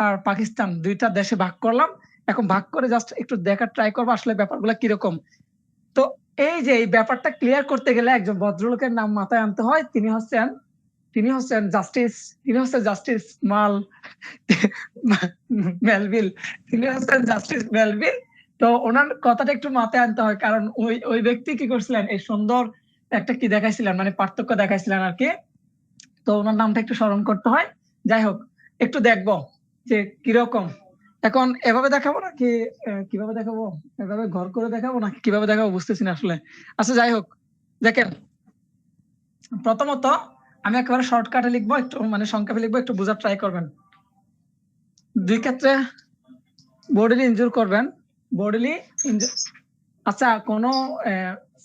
আর পাকিস্তান দুইটা দেশে ভাগ করলাম। এখন ভাগ করে জাস্ট একটু দেখার ট্রাই করবো আসলে ব্যাপারগুলো কিরকম। তো এই যে এই ব্যাপারটা ক্লিয়ার করতে গেলে একজন ভদ্রলোকের নাম মাথায় আনতে হয়। তিনি হচ্ছেন জাস্টিস মেলভিল। তিনি হচ্ছেন জাস্টিস মেলভিল। তো ওনার কথাটা একটু মাথায় আনতে হয়, কারণ ওই ব্যক্তি কি করছিলেন, এই সুন্দর একটা কি দেখাইছিলেন, মানে পার্থক্য দেখাইছিলেন আর কি। তো ওনার নামটা একটু স্মরণ করতে হয়। যাই হোক, একটু দেখবো যে কিরকম। এখন এভাবে দেখাবো নাকি কিভাবে দেখাবো, এভাবে ঘর করে দেখাবো নাকি কিভাবে দেখাবো বুঝতেছি না আসলে। আচ্ছা যাই হোক, দেখেন প্রথমত আমি একেবারে শর্টকাটে লিখবো, একটু মানে সংক্ষেপে লিখবো, একটু বোঝার ট্রাই করবেন। দুই ক্ষেত্রে বডিলি ইনজুর করবেন, বডিলি ইনজুর। আচ্ছা, কোনো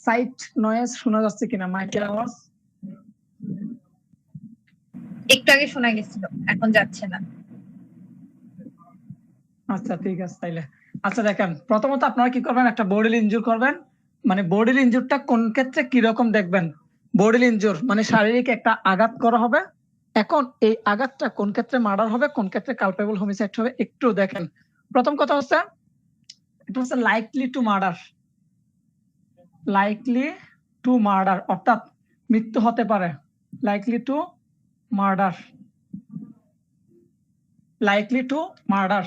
সাইট নয়েজ শোনা যাচ্ছে কিনা, মাইকের আওয়াজ? একটু আগে শোনা গেছিল, এখন যাচ্ছে না। আচ্ছা ঠিক আছে তাইলে। আচ্ছা দেখেন, প্রথমত আপনারা কি করবেন, একটা বডিলি ইনজুর করবেন। মানে বডিলি ইনজুরটা কোন ক্ষেত্রে কি রকম দেখবেন। বডিলি ইনজুর মানে শারীরিক একটা আঘাত করা হবে। এখন এই আঘাতটা কোন ক্ষেত্রে মার্ডার হবে, কোন ক্ষেত্রে কালপেবল হোমিসাইড হবে, একটু দেখেন। প্রথম কথা হচ্ছে, এটা হচ্ছে likely to murder. Likely to murder অর্থাৎ মৃত্যু হতে পারে। Likely to murder, likely to murder.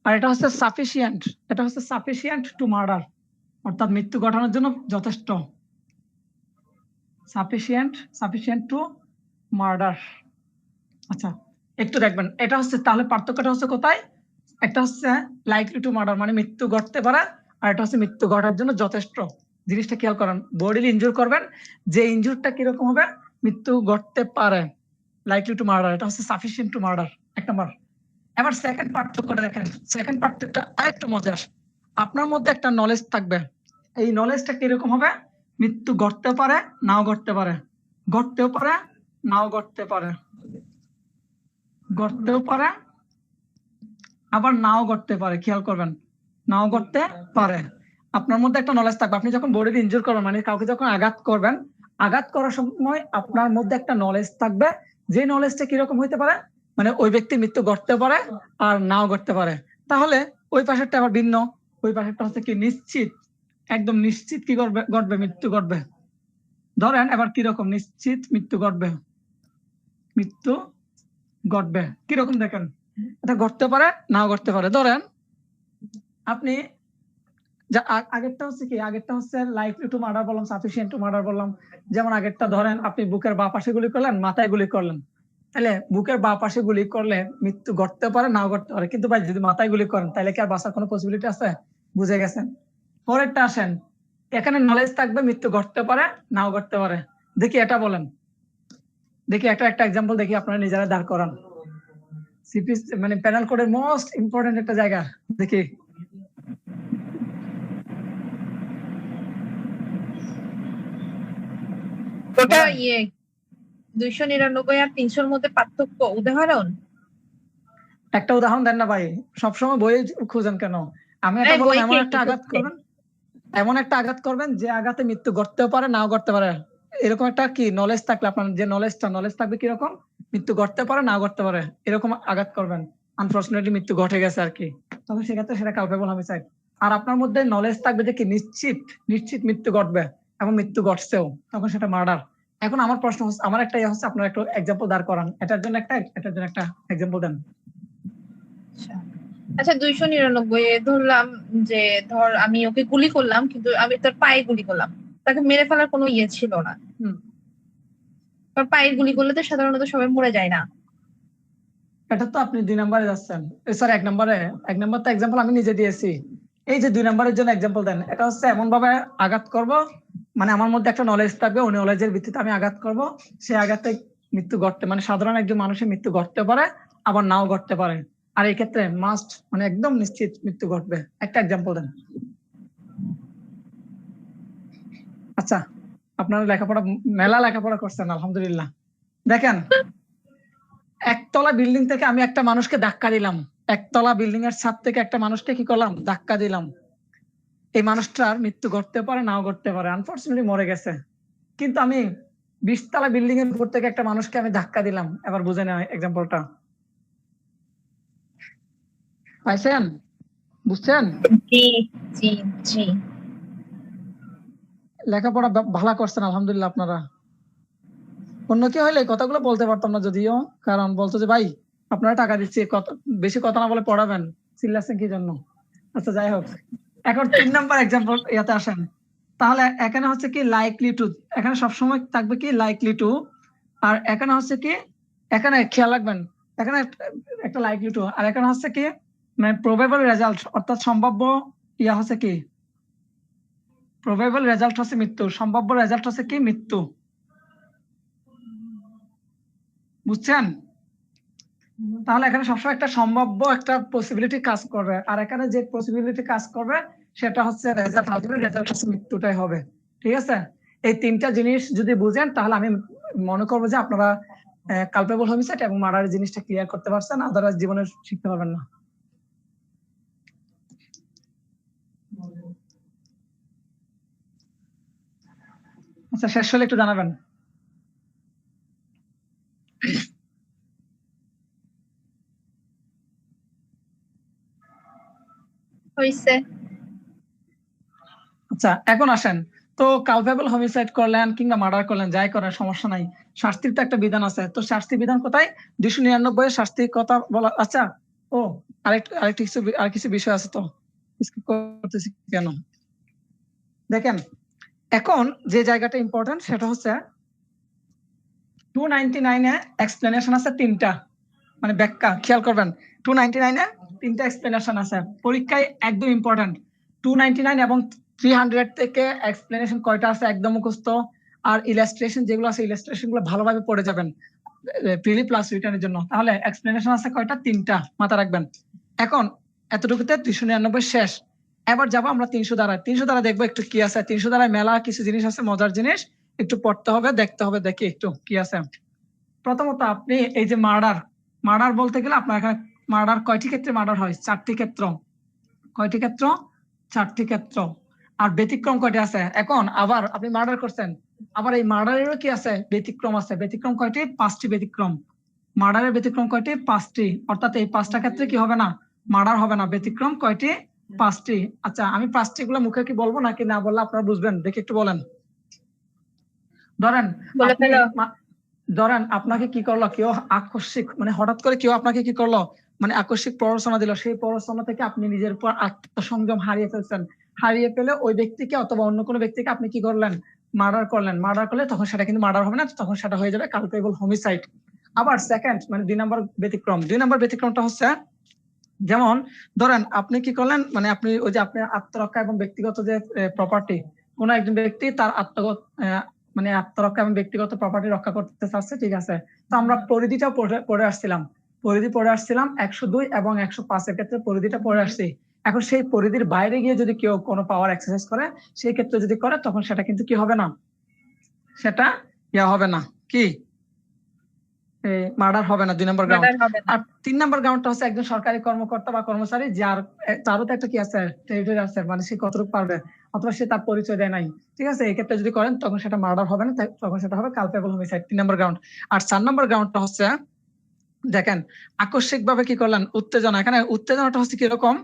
আর এটা হচ্ছে সাফিসিয়েন্ট, এটা হচ্ছে সাফিসিয়েন্ট টু মার্ডার, অর্থাৎ মৃত্যু ঘটানোর জন্য যথেষ্ট। Sufficient to murder. আচ্ছা একটু দেখবেন, এটা হচ্ছে তাহলে পার্থক্যটা হচ্ছে কোথায়। একটা হচ্ছে লাইকলি টু মার্ডার মানে মৃত্যু ঘটতে পারে, আর এটা হচ্ছে মৃত্যু ঘটার জন্য যথেষ্ট। জিনিসটা খেয়াল করেন, বডিলি ইনজুর করবেন, যে ইনজুরটা কিরকম হবে, মৃত্যু ঘটতে পারে। লাইকলি টু মার্ডার, এটা হচ্ছে সাফিসিয়েন্ট টু মার্ডার, এক নম্বর। এবার সেকেন্ড পার্থক্যটা দেখেন, সেকেন্ড পার্থক্যটা আরেকটু মজার। আপনার মধ্যে একটা নলেজ থাকবে, এই নলেজটা কিরকম হবে, মৃত্যু ঘটতে পারে নাও ঘটতে পারে, ঘটতেও পারে নাও ঘটতে পারে, ঘটতেও পারে আবার নাও ঘটতে পারে। খেয়াল করবেন, নাও ঘটতে পারে। আপনার মধ্যে একটা নলেজ থাকবে, আপনি যখন বডিতে ইনজুর করবেন মানে কাউকে যখন আঘাত করবেন, আঘাত করার সময় আপনার মধ্যে একটা নলেজ থাকবে, যে নলেজটা কিরকম হইতে পারে, মানে ওই ব্যক্তির মৃত্যু ঘটতে পারে আর নাও ঘটতে পারে। তাহলে ওই পাশেরটা আবার ভিন্ন, ওই পাশেরটা হচ্ছে কি নিশ্চিত, একদম নিশ্চিত কি করবে, ঘটবে, মৃত্যু ঘটবে। ধরেন এবার কিরকম নিশ্চিত মৃত্যু ঘটবে, মৃত্যু ঘটবে কিরকম দেখেন, এটা ঘটতে পারে নাও ঘটতে পারে। ধরেন আপনি আগেরটা হচ্ছে কি, আগেরটা হচ্ছে লাইকলি টু মার্ডার বললাম, সাফিসিয়েন্ট টু মার্ডার বললাম। যেমন আগেরটা ধরেন আপনি বুকের বাঁ পাশে গুলি করলেন, মাথায় গুলি করলেন, তাহলে বুকের বাঁ পাশে গুলি করলে মৃত্যু ঘটতে পারে নাও ঘটতে পারে। কিন্তু ভাই যদি মাথায় গুলি করেন তাহলে কি আর বাঁচার কোনো পসিবিলিটি আছে? বুঝে গেছেন। পরেরটা আসেন, এখানে নলেজ থাকবে মৃত্যু ঘটতে পারে নাও ঘটতে পারে। দেখি এটা বলেন, দেখি একটা এক্সাম্পল দেখি, আপনারা নিজেরা দাঁড় করান। সিপি মানে প্যানেল কোডের মোস্ট ইম্পর্টেন্ট একটা জায়গা, দেখি। ওটা 299 আর 300-র মধ্যে পার্থক্য উদাহরণ একটা উদাহরণ দেন না ভাই, সবসময় বই খুঁজেন কেন? আমি এটা বললাম, এমন একটা আঘাত করবেন, এমন একটা আঘাত করবেন যে আঘাতে মৃত্যু ঘটতেও পারে নাও ঘটতে পারে। এরকম একটা কি নলেজ থাকলে, আপনার যে নলেজ থাকবে কিরকম, মৃত্যু ঘটতে পারে নাও ঘটতে পারে, এরকম আঘাত করবেন। আনফরচুনেটলি মৃত্যু ঘটে গেছে আর কি, তবে সেক্ষেত্রে সেটা কালপেবল হোমিসাইড। আর আপনার মধ্যে নলেজ থাকবে যে কি নিশ্চিত মৃত্যু ঘটবে এবং মৃত্যু ঘটছেও, তখন সেটা মার্ডার। এখন আমার প্রশ্ন হচ্ছে, আমার একটা হচ্ছে, আপনার একটা এক্সাম্পল দাঁড় করান, এটার জন্য একটা এক্সাম্পল দেন। আচ্ছা 299 ধরলাম যে ধর আমি ওকে গুলি করলাম, কিন্তু আমি তার পায়ে গুলি করলাম, তাকে মেরে ফেলার কোনো ইয়ে ছিল না। তার পায়ে গুলি করলে তো সাধারণত সবাই মরে যায় না। এটা তো আপনি 2 নম্বরে যাচ্ছেন, স্যার 1 নম্বরে, 1 নম্বর তো এক্সাম্পল আমি নিজে দিয়েছি। এই যে 2 নম্বরের জন্য এক্সাম্পল দেন, এটা হচ্ছে এমন ভাবে আঘাত করব, মানে আমার মধ্যে একটা নলেজ থাকবে, ওই নলেজের ভিত্তিতে আমি আঘাত করব, সেই আঘাতে মৃত্যু ঘটতে, মানে সাধারণ একজন মানুষের মৃত্যু ঘটতে পারে আবার নাও ঘটতে পারে। আর এই ক্ষেত্রে মাস্ট মানে একদম নিশ্চিত মৃত্যু ঘটবে। একটা এক্সাম্পল দেন। আচ্ছা, আপনারা মেলা লেখাপড়া করছেন আলহামদুলিল্লাহ। দেখেন, একতলা বিল্ডিং থেকে আমি একটা মানুষকে ধাক্কা দিলাম, একতলা বিল্ডিং এর ছাদ থেকে একটা মানুষকে কি করলাম, ধাক্কা দিলাম। এই মানুষটার মৃত্যু ঘটতে পারে নাও ঘটতে পারে, আনফরচুনেটলি মরে গেছে। কিন্তু আমি 20 তলা বিল্ডিং এর উপর থেকে একটা মানুষকে আমি ধাক্কা দিলাম। এবার বুঝে নেওয়া এক্সাম্পলটা। পাইছেন? বুঝছেন? জি জি জি। লেখাপড়া ভালো করছেন আলহামদুলিল্লাহ আপনারা। অন্য কেউ হলে কথাগুলো বলতে পারতাম না যদিও, কারণ বলতো যে ভাই আপনারা টাকা দিচ্ছি, বেশি কথা না বলে পড়াবেন, চিল্লাচ্ছেন কি জন্য? আচ্ছা যাই হোক, এখন 3 নাম্বার এক্সাম্পল ইয়াতে আসেন। তাহলে এখানে হচ্ছে কি লাইকলি টু, এখানে সবসময় থাকবে কি লাইকলি টু, আর এখানে হচ্ছে কি, এখানে খেয়াল রাখবেন এখানে একটা লাইকলি টু, আর এখানে হচ্ছে কি মানে প্রবেবল রেজাল্ট, অর্থাৎ সম্ভাব্য ইয়া হচ্ছে কি, প্রবেবল রেজাল্ট হচ্ছে মৃত্যু, সম্ভাব্য রেজাল্ট হচ্ছে কি মৃত্যু। বুঝছেন? তাহলে এখানে সবসময় একটা সম্ভাব্য একটা পসিবিলিটি কাজ করবে, আর এখানে যে পসিবিলিটি কাজ করবে সেটা হচ্ছে রেজাল্ট আসবে, রেজাল্ট হচ্ছে মৃত্যুটাই হবে। ঠিক আছে? এই 3টা জিনিস যদি বুঝেন তাহলে আমি মনে করবো যে আপনারা কালপেবল হোমিসাইড এবং মার্ডারের জিনিসটা ক্লিয়ার করতে পারছেন, আদারওয়াইজ জীবনে শিখতে পারবেন না। আচ্ছা শেষ হলে একটু জানাবেন। হইছে। আচ্ছা এখন আসেন, তো কালপেবল হোমিসাইড করলেন কিংবা মার্ডার করলেন, যাই করেন সমস্যা নাই, শাস্তির তো একটা বিধান আছে। তো শাস্তি বিধান কোথায়? 299 এর শাস্তির কথা বলা। আচ্ছা ও আরেকটু কিছু বিষয় আছে, তো স্কিপ করতেছি কেন? দেখেন এখন যে জায়গাটা ইম্পর্টেন্ট সেটা হচ্ছে 299 এ এক্সপ্লেনেশন আছে 3টা, মানে ব্যাখ্যা। খেয়াল করবেন 299 এ 3টা এক্সপ্লেনেশন আছে, পরীক্ষায় একদম ইম্পর্টেন্ট। 299 এবং 300 থেকে এক্সপ্লেনেশন কয়টা আছে একদম মুখস্থ, আর ইলাস্ট্রেশন যেগুলো আছে ইলাস্ট্রেশন গুলো ভালোভাবে পড়ে যাবেন প্রিলি প্লাস রিটার্নের জন্য। তাহলে এক্সপ্লেনেশন আছে কয়টা? 3টা, মাথা রাখবেন। এখন এতটুকুতে 299 শেষ। এবার যাবো আমরা 300 ধারায়। 300 ধারা দেখবো একটু কি আছে। 300 ধারায় মেলা কিছু জিনিস আছে, মজার জিনিস, একটু পড়তে হবে, দেখতে হবে, দেখি একটু কি আছে। প্রথমত আপনি এই যে মার্ডার বলতে গেলে আপনার এখানে মার্ডার কয়টি ক্ষেত্রে মার্ডার হয়? 4টি ক্ষেত্র। কয়টি ক্ষেত্র? 4টি ক্ষেত্র। আর ব্যতিক্রম কয়টি আছে? এখন আবার আপনি মার্ডার করছেন, আবার এই মার্ডারেরও কি আছে? ব্যতিক্রম আছে। ব্যতিক্রম কয়টি? 5টি ব্যতিক্রম। মার্ডারের ব্যতিক্রম কয়টি? 5টি। অর্থাৎ এই 5টা ক্ষেত্রে কি হবে না? মার্ডার হবে না। ব্যতিক্রম কয়টি? 5টি। আচ্ছা আমি 5টি গুলো মুখে কি বলবো নাকি না বললে আপনারা বুঝবেন? দেখি একটু বলেন। ধরেন বলে আপনি ফেলো। ধরেন আপনাকে কি করলো কেউ, আকস্মিক মানে হঠাৎ করে কেউ আপনাকে কি করলো, মানে আকস্মিক প্ররোচনা দিল, সেই প্ররোচনা থেকে আপনি নিজের উপর আত্মসংযম হারিয়ে ফেলছেন। হারিয়ে ফেলে ওই ব্যক্তিকে অথবা অন্য কোনো ব্যক্তিকে আপনি কি করলেন? মার্ডার করলেন। মার্ডার করলে তখন সেটা কিন্তু মার্ডার হবে না, তখন সেটা হয়ে যাবে কালপেবল হোমিসাইড। আবার সেকেন্ড মানে 2 নম্বর ব্যতিক্রম। 2 নম্বর ব্যতিক্রমটা হচ্ছে যেমন ধরেন আপনি কি করলেন, মানে আপনি ওই যে আপনার আত্মরক্ষা এবং ব্যক্তিগত যে প্রপার্টি, কোন একজন ব্যক্তি তার মানে আত্মরক্ষা এবং ব্যক্তিগত প্রপার্টি রক্ষা করতে চাচ্ছে, ঠিক আছে? তো আমরা পরিধিটা পড়ে আসছিলাম, পরিধি পড়ে আসছিলাম 102 এবং 105 এর ক্ষেত্রে পরিধিটা পড়ে আসছি। এখন সেই পরিধির বাইরে গিয়ে যদি কেউ কোনো পাওয়ার এক্সারসাইজ করে, সেই ক্ষেত্রে যদি করে তখন সেটা কিন্তু কি হবে না, সেটা ইয়া হবে না, কি মার্ডার হবে না। 2 নম্বর গ্রাউন্ড। মার্ডার হবে না। আর 3 নম্বর গ্রাউন্ডটা হচ্ছে একজন সরকারি কর্মকর্তা বা কর্মচারী যার তারও তো একটা কি আছে, টেরিটরি আছে, মানে সে কতটুকু পারবে, অথবা সে তার পরিচয় দেয় নাই, ঠিক আছে? এই ক্ষেত্রে যদি করেন তখন সেটা মার্ডার হবে না, তখন সেটা হবে কালপেবল হোমিসাইড। 3 নম্বর গ্রাউন্ড। আর 4 নম্বর গ্রাউন্ডটা হচ্ছে দেখেন আকস্মিক ভাবে কি করলেন, উত্তেজনা। এখানে উত্তেজনাটা হচ্ছে কিরকম?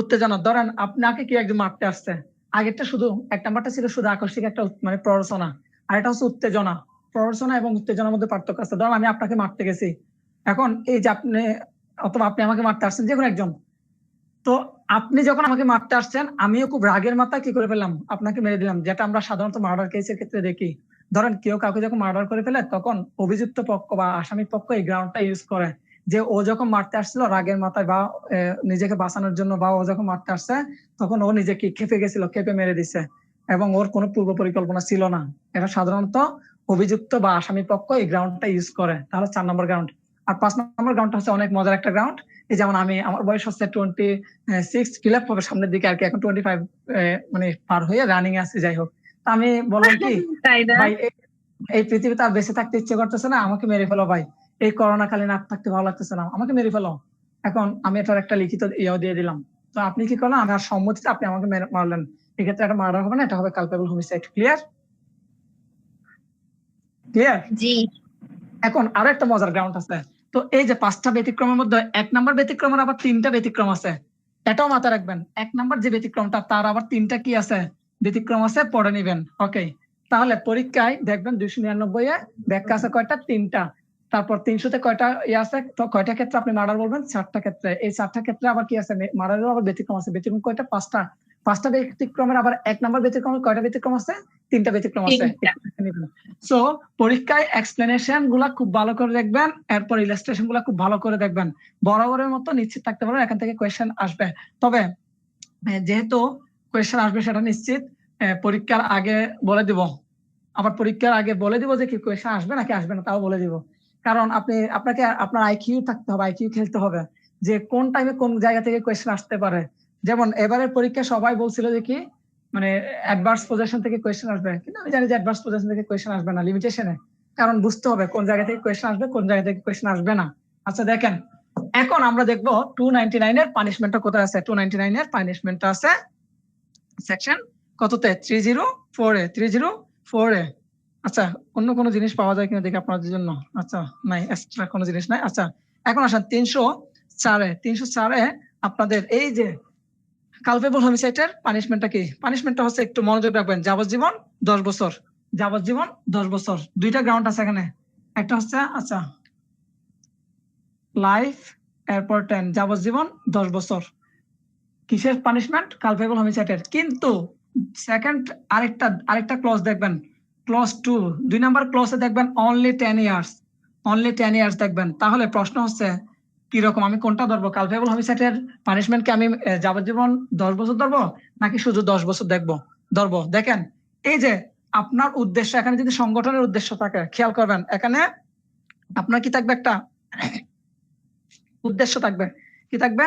উত্তেজনা ধরেন আপনাকে কি একজন মারতে আসছে, আগেরটা শুধু 1 নাম্বারটা ছিল শুধু আকস্মিক একটা মানে প্ররোচনা, আর এটা হচ্ছে উত্তেজনা। প্ররোচনা এবং উত্তেজনার মধ্যে পার্থক্য আছে। ধরেন আমি আপনাকে মারতে গেছি, এখন এই যে আপনি অথবা আপনি আমাকে মারতে আসছেন, যে কোনো একজন, তো আপনি যখন আমাকে মারতে আসছেন আমিও খুব রাগের মাথায় কি করে ফেললাম, আপনাকে মেরে দিলাম, যেটা আমরা সাধারণত মার্ডার কেসের ক্ষেত্রে দেখি। ধরেন কেউ কাউকে যখন মার্ডার করে ফেলে তখন অভিযুক্ত পক্ষ বা আসামি পক্ষ এই গ্রাউন্ডটা ইউজ করে, যে ও যখন মারতে আসছিল রাগের মাথায় বা নিজেকে বাঁচানোর জন্য, বা ও যখন মারতে আসছে তখন ও নিজেকে খেপে গেছিল, খেপে মেরে দিছে, এবং ওর কোনো পূর্ব পরিকল্পনা ছিল না। এটা সাধারণত অভিযুক্ত বা আসামি পক্ষ এই গ্রাউন্ডটা ইউজ করে। তাহলে 4 নম্বর গ্রাউন্ড। আর 5 নম্বর গ্রাউন্ডটা হচ্ছে অনেক মজার একটা গ্রাউন্ড। এই যেমন আমার বয়স হচ্ছে 26, ফিল আপ হবে সামনের দিকে আর কি, এখন 25 মানে পার হয়ে রানিং আছে। যাই হোক, তা আমি বললাম কি তাই না? ভাই এই পৃথিবীতে আর বেঁচে থাকতে ইচ্ছে করতেছে না, আমাকে মেরে ফেলো ভাই, এই করোনা কালীন আর থাকতে ভালো লাগতেছে না, আমাকে মেরে ফেলো। এখন আমি এটার একটা লিখিত ইয়েও দিয়ে দিলাম। তো আপনি কি করলেন, আমার সম্মতিতে আপনি আমাকে মারলেন, এক্ষেত্রে একটা মার্ডার হবে না, এটা হবে কালপেবল হোমিসাইড। ক্লিয়ার? ক্লিয়ার? জি। এখন আরো একটা মজার গ্রাউন্ড আছে। তো এই যে 5টা ব্যতিক্রমের মধ্যে 1 নাম্বার ব্যতিক্রমের আবার 3টা ব্যতিক্রম আছে, এটাও মাথায় রাখবেন। 1 নাম্বার যে ব্যতিক্রমটা তার আবার 3টা কি আছে, ব্যতিক্রম আছে, পড়ে নিবেন। ওকে, তাহলে পরীক্ষায় দেখবেন 299 এ ব্যাখ্যা আছে কয়টা, 3টা। তারপর 300-তে কয়টা আছে, তো কয়টা ক্ষেত্রে আপনি মার্ডার বলবেন, 4টা ক্ষেত্রে। এই 4টা ক্ষেত্রে আবার কি আছে, মার্ডারেরও আবার ব্যতিক্রম আছে। ব্যতিক্রম কয়টা, 5টা। 5টা ব্যতিক্রমের আবার 1 নাম্বার ব্যতিক্রমের কয়টা ব্যতিক্রম আছে, 3টা ব্যতিক্রম আছে। সো পরীক্ষায় এক্সপ্লেনেশন গুলা খুব ভালো করে দেখবেন, এরপর ইলাস্ট্রেশন গুলা খুব ভালো করে দেখবেন। বরাবরের মতো নিশ্চিত থাকতে পারেন এখান থেকে কোয়েশ্চেন আসবে। তবে যেহেতু কোয়েশ্চেন আসবে সেটা নিশ্চিত, পরীক্ষার আগে বলে দিব। আবার পরীক্ষার আগে বলে দিব যে কি কোয়েশ্চেন আসবে নাকি আসবে না, তাও বলে দিব। কারণ আপনাকে আপনার আইকিউ থাকতে হবে, আইকিউ খেলতে হবে যে কোন টাইমে কোন জায়গা থেকে কোয়েশ্চেন আসতে পারে। যেমন এবারের পরীক্ষা সবাই বলছিল যে কি মানে অ্যাডভার্স পজিশন থেকে কোয়েশ্চেন আসবে, কিন্তু আমি জানি যে অ্যাডভার্স পজিশন থেকে কোয়েশ্চেন আসবে না, লিমিটেশনে। কারণ বুঝতে হবে কোন জায়গা থেকে কোয়েশ্চেন আসবে, কোন জায়গা থেকে কোয়েশ্চেন আসবে না। আচ্ছা দেখেন, এখন আমরা দেখবো 299 এর পানিশমেন্টটা কোথায় আছে। 299 এর পানিশমেন্টটা আছে সেকশন কততে, 304 এ। 304 এ। আচ্ছা, অন্য কোনো জিনিস পাওয়া যায় কিনা দেখি আপনাদের জন্য। আচ্ছা, নাই, এক্সট্রা কোনো জিনিস নাই। আচ্ছা, এখন আসেন 304 এ। 304 এ আপনাদের এই যে কালপেবল হোমিসাইডের পানিশমেন্টটা কি, পানিশমেন্টটা হচ্ছে, একটু মনোযোগ রাখবেন, যাবজ্জীবন 10 বছর। যাবজ্জীবন 10 বছর। দুইটা গ্রাউন্ড আছে এখানে, একটা হচ্ছে আচ্ছা লাইফ, এরপর 10, যাবজ্জীবন 10 বছর। কিসের পানিশমেন্ট, কালপেবল হোমিসাইডের। কিন্তু সেকেন্ড আরেকটা ক্লজ দেখবেন, ক্লজ 2, 2 নাম্বার ক্লজে দেখবেন অনলি 10 ইয়ার্স, অনলি 10 ইয়ার্স দেখবেন। তাহলে প্রশ্ন হচ্ছে কি রকম, আমি কোনটা ধরবো, কালপেবল হোমিসাইডের পানিশমেন্ট কি আমি যাবজ্জীবন 10 বছর ধরবো নাকি শুধু 10 বছর ধরবো। দেখেন, এই যে আপনার উদ্দেশ্য, এখানে যদি সংগঠনের উদ্দেশ্য থাকে, খেয়াল করবেন এখানে আপনার কি থাকবে, একটা উদ্দেশ্য থাকবে। কি থাকবে,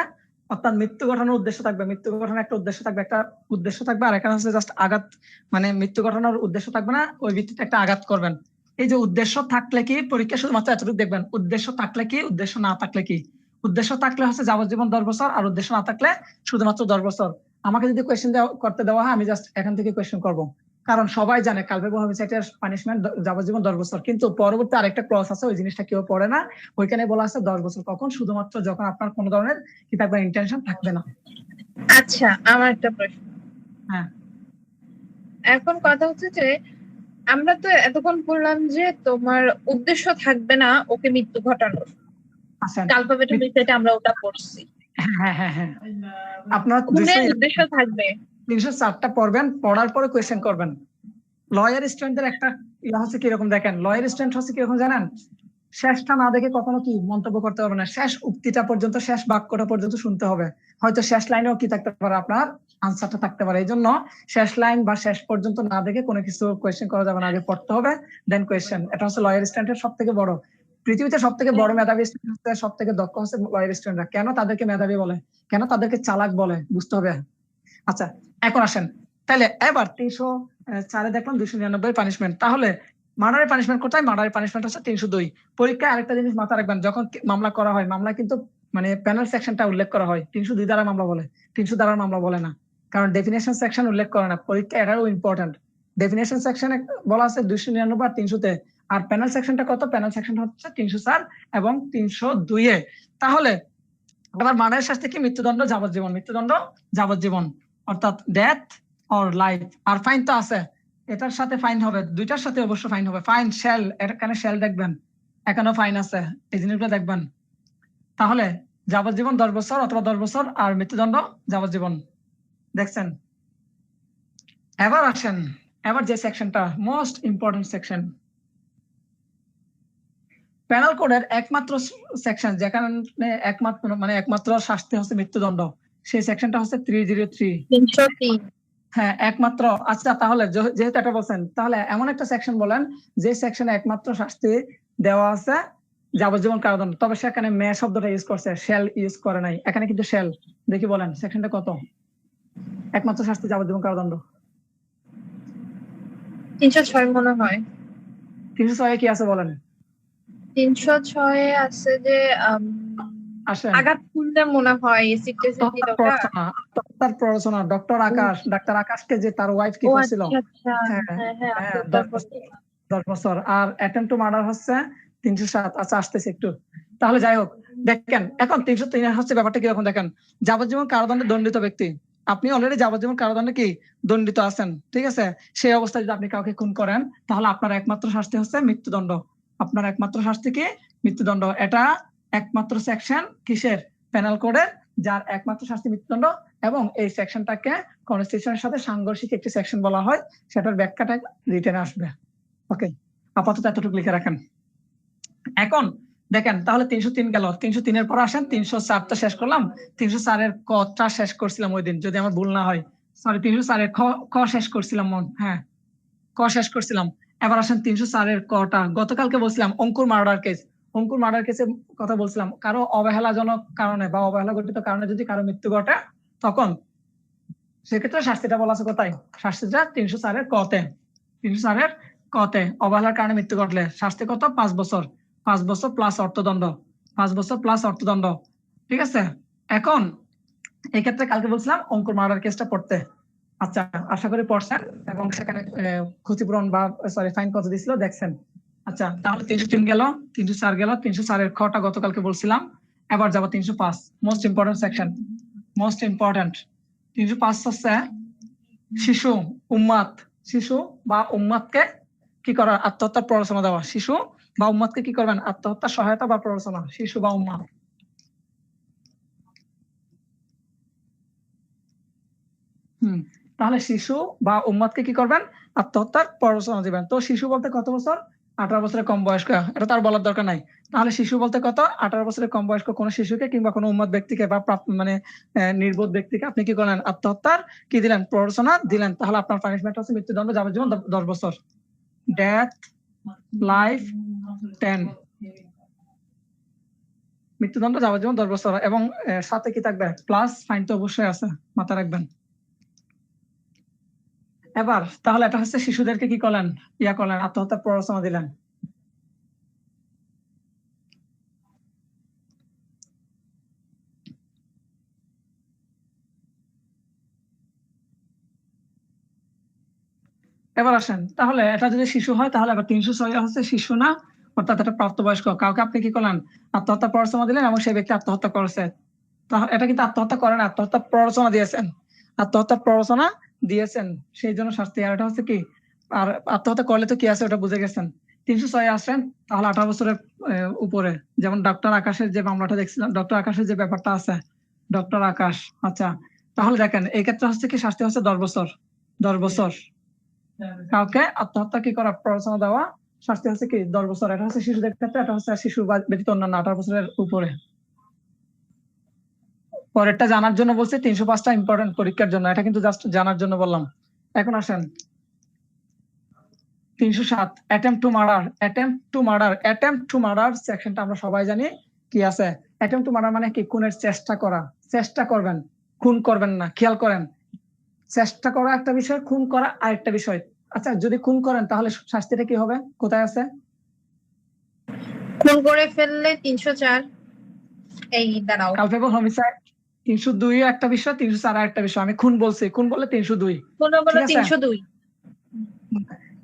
অর্থাৎ মৃত্যু ঘটানোর উদ্দেশ্য থাকবে, মৃত্যু ঘটানোর একটা উদ্দেশ্য থাকবে, একটা উদ্দেশ্য থাকবে। আর এখানে হচ্ছে জাস্ট আঘাত, মানে মৃত্যু ঘটানোর উদ্দেশ্য থাকবে না, ওই ভিত্তিতে একটা আঘাত করবেন। এই যে উদ্দেশ্য থাকলে কি, পরীক্ষা শুধুমাত্র এতটুকু দেখবেন, উদ্দেশ্য থাকলে কি, উদ্দেশ্য না থাকলে কি। উদ্দেশ্য থাকলে হচ্ছে যাবজ্জীবন 10 বছর, আর উদ্দেশ্য না থাকলে শুধুমাত্র 10 বছর। আমাকে যদি কোয়েশ্চেন করতে দেওয়া হয়, আমি জাস্ট এখান থেকে কোয়েশ্চেন করবো। কারণ সবাই জানে কালপেবল হোমিসাইডের পানিশমেন্ট যাবজ্জীবন 10 বছর, কিন্তু পরবর্তী আরেকটা ক্লজ আছে, ওই জিনিসটা কেউ পড়ে না। ওইখানে বলা আছে 10 বছর কখন, শুধুমাত্র যখন আপনার কোনো ধরনের কি থাকবে, ইন্টেনশন থাকবে না। আচ্ছা, আমার একটা প্রশ্ন। হ্যাঁ, এখন কথা হচ্ছে যে আমরা তো এতক্ষণ বললাম যে তোমার উদ্দেশ্য থাকবে না ওকে মৃত্যু ঘটানোর, আচ্ছা, কালপেবল হোমিসাইডে আমরা ওটা পড়ছি। হ্যাঁ হ্যাঁ হ্যাঁ, আপনার খুনের উদ্দেশ্য থাকবে। 304টা পড়বেন, পড়ার পরে কোয়েশ্চেন করবেন। লয়ার স্টুডেন্টদের একটা ইয়া হচ্ছে কিরকম, দেখেন লয়ার স্টুডেন্ট হচ্ছে কিরকম জানেন, শেষটা না দেখে কখনো কি মন্তব্য করতে পারবে না, শেষ উক্তিটা পর্যন্ত, শেষ বাক্যটা পর্যন্ত শুনতে হবে। হয়তো শেষ লাইনেও কি থাকতে পারে, আপনার আনসারটা থাকতে পারে। এই জন্য শেষ লাইন বা শেষ পর্যন্ত না দেখে কোনো কিছু কোয়েশ্চেন করা যাবে না, আগে পড়তে হবে দেন কোয়েশ্চেন। এটা হচ্ছে লয়ার স্টুডেন্টের সব থেকে বড়, পৃথিবীতে সব থেকে বড় মেধাবী স্টুডেন্ট, সব থেকে দক্ষ হচ্ছে লয়ার স্টুডেন্টরা। কেন তাদেরকে মেধাবী বলে, কেন তাদেরকে চালাক বলে, বুঝতে হবে। আচ্ছা, এখন আসেন, তাহলে এবার 304 দেখলাম 299 পানিশমেন্ট। তাহলে মার্ডারের পানিশমেন্ট কোথায়, মার্ডারের পানিশমেন্ট হচ্ছে 302। পরীক্ষায় আরেকটা জিনিস মাথা রাখবেন, যখন মামলা করা হয়, মামলা কিন্তু মানে প্যানেল সেকশনটা উল্লেখ করা হয়, 302 দ্বারা মামলা বলে, 300 দ্বারা মামলা বলে না। কারণ ডেফিনেশন সেকশন উল্লেখ করে না, পরীক্ষা এটাও ইম্পর্টেন্ট। ডেফিনেশন সেকশনে বলা আছে 299 আর 300-তে, আর প্যানেল সেকশনটা কত, প্যানেল সেকশনটা হচ্ছে 304 এবং 302 এ। তাহলে আবার মার্ডারের শাস্তি কি, মৃত্যুদণ্ড, যাবজ্জীবন। মৃত্যুদণ্ড, যাবজ্জীবন, অর্থাৎ ডেথ অর লাইফ। আর ফাইন তো আছে, এটার সাথে ফাইন হবে, দুইটার সাথে অবশ্য ফাইন হবে। ফাইন শেল, এখানে শেল দেখবেন, এখানেও ফাইন আছে, এই জিনিসগুলো দেখবেন। তাহলে যাবজ্জীবন 10 বছর অথবা 10 বছর, আর মৃত্যুদণ্ড যাবজ্জীবন। দেখছেন, এবার আসেন, এবার যে সেকশনটা মোস্ট ইম্পর্টেন্ট সেকশন, পেনাল কোডের একমাত্র সেকশন যেখানে একমাত্র শাস্তি হচ্ছে মৃত্যুদণ্ড, সেই সেকশনটা হচ্ছে 303। হ্যাঁ, একমাত্র। আচ্ছা, তাহলে যেহেতু এটা বলছেন, তাহলে এমন একটা সেকশন বলেন যে সেকশনে একমাত্র শাস্তি দেওয়া আছে যাবজ্জীবন কারাদণ্ড, তবে সেখানে মে শব্দটা ইউজ করছে, শেল ইউজ করে নাই। এখানে কিন্তু শেল। দেখি বলেন সেকশনটা কত, একমাত্র শাস্তি যাবজ্জীবন কারাদণ্ড। 306 মনে হয়। 306 কি আছে বলেন। 306 আছে যে আসেন, আঘাত করলে মনে হয় এসিড টেসিড দিল ওটা। তার প্ররোচনা, ডাক্তার আকাশকে যে তার ওয়াইফ কি ও করছিল। আচ্ছা, হ্যাঁ হ্যাঁ হ্যাঁ, হ্যাঁ, আত্মহত্যা করছে। 10 বছর। আর অ্যাটেম্প টু মার্ডার হচ্ছে 307। আচ্ছা, আসতেছে একটু। তাহলে যাই হোক, দেখেন এখন 303 হচ্ছে ব্যাপারটা কিরকম দেখেন। যাবজ্জীবন কারাদণ্ডে দণ্ডিত ব্যক্তি, আপনি অলরেডি যাবজ্জীবন কারাদণ্ডে কি দণ্ডিত আছেন, ঠিক আছে। সেই অবস্থায় যদি আপনি কাউকে খুন করেন তাহলে আপনার একমাত্র শাস্তি হচ্ছে মৃত্যুদণ্ড। আপনার একমাত্র শাস্তি কি? মৃত্যুদণ্ড। এটা একমাত্র সেকশন কিসের? পেনাল কোডের, যার একমাত্র শাস্তি মৃত্যুদণ্ড। এবং এই সেকশনটাকে কনস্টিটিউশনের সাথে সাংঘর্ষিক একটি সেকশন বলা হয়, সেটার ব্যাখ্যাটা রিটেনে আসবে। ওকে, আপাতত এতটুকু লিখে রাখেন। এখন দেখেন তাহলে 303 গেল, 303 পর আসেন 304 তো শেষ করলাম। 304 কটা শেষ করছিলাম ওই দিন, যদি আমার ভুল না হয়। সরি, 304 খ শেষ করছিলাম হ্যাঁ, ক শেষ করছিলাম। এবার আসেন 304 কটা। গতকালকে বলছিলাম অঙ্কুর মার্ডার কেস। অঙ্কুর মার্ডার কেসের কথা বলছিলাম, কারো অবহেলাজনক কারণে বা অবহেলা ঘটিত কারণে যদি কারো মৃত্যু ঘটে, তখন সেক্ষেত্রে শাস্তিটা বলা আছে কোথায়? শাস্তিটা 304 কতে। 304 কতে অবহেলার কারণে মৃত্যু ঘটলে শাস্তি কত? 5 বছর। 5 বছর প্লাস অর্থদণ্ড। 5 বছর প্লাস অর্থদণ্ড, ঠিক আছে। এখন এই ক্ষেত্রে কালকে বলছিলাম অঙ্কুর মার্ডার কেসটা পড়তে। আচ্ছা, আশা করি পড়ছেন এবং সেখানে ক্ষতিপূরণ বা ফাইন কত দিছিল দেখছেন। আচ্ছা, তাহলে 303 গেল, 304 গেল, 304 খটা গতকালকে বলছিলাম। এবার যাব 305, most important section, most important. 305 হচ্ছে শিশু উম্মাদ। শিশু বা উম্মাদকে কি করা? আত্মহত্যার প্ররোচনা দেওয়া। শিশু বা উম্মাদকে কি করবেন? আত্মহত্যার সহায়তা বা প্ররোচনা। শিশু বা উম্মাদ। তাহলে শিশু বা উম্মাদকে কি করবেন? আত্মহত্যার প্ররোচনা দিবেন। তো শিশু বলতে কত বছর? 18 বছরের কম বয়স্ক। এটা তার বলার দরকার নাই। তাহলে শিশু বলতে কত? 18 বছরের কম বয়স্ক কোন শিশুকে কিংবা কোনো উম্মাদ ব্যক্তিকে বা মানে নির্বোধ ব্যক্তিকে আপনি কি করলেন? আত্মহত্যার কি দিলেন? প্ররোচনা দিলেন। তাহলে আপনার পানিশমেন্ট হচ্ছে মৃত্যুদণ্ড, যাবজ্জীবন 10 বছর। Death, life, 10। মৃত্যুদণ্ড, যাবজ্জীবন 10 বছর। এবং সাথে কি থাকবে? প্লাস ফাইন তো অবশ্যই আছে, মাথায় রাখবেন। এবার তাহলে এটা হচ্ছে শিশুদেরকে কি করলেন? করলেন, আত্মহত্যার প্ররোচনা দিলেন। এবার আসেন, তাহলে এটা যদি শিশু হয় তাহলে আবার 306 হচ্ছে শিশু না, অর্থাৎ এটা প্রাপ্তবয়স্ক কাউকে আপনি কি করলেন? আত্মহত্যার প্ররোচনা দিলেন এবং সেই ব্যক্তি আত্মহত্যা করেছে। এটা কিন্তু আত্মহত্যা করেন, আত্মহত্যার প্ররোচনা দিয়েছেন। আত্মহত্যার প্ররোচনা দিয়েছেন, সেই জন্য শাস্তি। আর এটা হচ্ছে কি? আর আত্মহত্যা করলে তো কি আছে ওটা বুঝে গেছেন। 306 আসেন তাহলে 18 বছরের উপরে, যেমন ডক্টর আকাশের যে মামলাটা দেখছিলাম, ডক্টর আকাশের যে ব্যাপারটা আছে, ডক্টর আকাশ। আচ্ছা, তাহলে দেখেন এই ক্ষেত্রে হচ্ছে কি শাস্তি হচ্ছে 10 বছর। 10 বছর কাউকে আত্মহত্যা কি করা? প্ররোচনা দেওয়া, শাস্তি হচ্ছে কি? 10 বছর। এটা হচ্ছে শিশুদের ক্ষেত্রে, এটা হচ্ছে শিশু ব্যতীত অন্যান্য 18 বছরের উপরে। পরেরটা জানার জন্য বলছি, 305টা ইম্পর্টেন্ট পরীক্ষার জন্য, এটা কিন্তু জাস্ট জানার জন্য বললাম। এখন আসেন 307, attempt to murder. Attempt to murder, attempt to murder সেকশনটা আমরা সবাই জানি কি আছে। অ্যাটেম্পট টু মার্ডার মানে কি? খুনের চেষ্টা করা। চেষ্টা করবেন, খুন করবেন না। খেয়াল করেন, চেষ্টা করা একটা বিষয়, খুন করা আরেকটা বিষয়। আচ্ছা, যদি খুন করেন তাহলে শাস্তিটা কি হবে? কোথায় আছে? খুন করে ফেললে 304। এই দাঁড়াও, কালপেবল হোমিসাইড 302 একটা বিষয়, 304 একটা বিষয়। আমি খুন বলছি, খুন বলে 302, খুন বলে 302।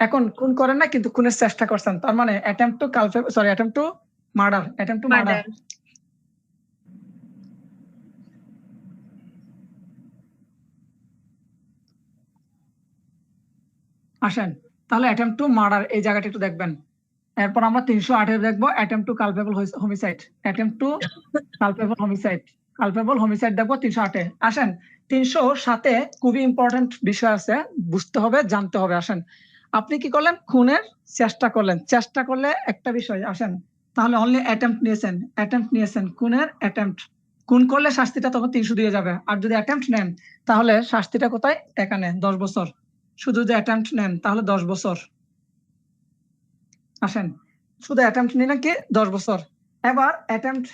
এখন খুন করেন না কিন্তু খুনের চেষ্টা করছেন, তার মানে attempt to attempt to murder. Attempt to murder. আসেন তাহলে অ্যাটেম্পট টু মার্ডার এই জায়গাটা একটু দেখবেন। এরপর আমরা 308 দেখবো, attempt to culpable homicide. Attempt to culpable homicide, culpable homicide দেখবো 308-এ। আসেন 307-এ খুবই ইম্পর্টেন্ট বিষয় আছে, বুঝতে হবে, জানতে হবে। আসেন, আপনি কি করলেন? খুনের চেষ্টা করলেন। চেষ্টা করলে একটা বিষয়। আসেন, তাহলে অনলি অ্যাটেম্পট নিয়েছেন, অ্যাটেম্পট নিয়েছেন, খুনের অ্যাটেম্পট। খুন করলে শাস্তিটা তখন 300 দিয়ে যাবে। আর যদি অ্যাটেম্পট নেন তাহলে শাস্তিটা কোথায়? এখানে 10 বছর। শুধু যদি অ্যাটেম্পট নেন তাহলে 10 বছর। আসেন, শুধু অ্যাটেম্পট নিলেন কি? 10 বছর। এবার অ্যাটেম্পট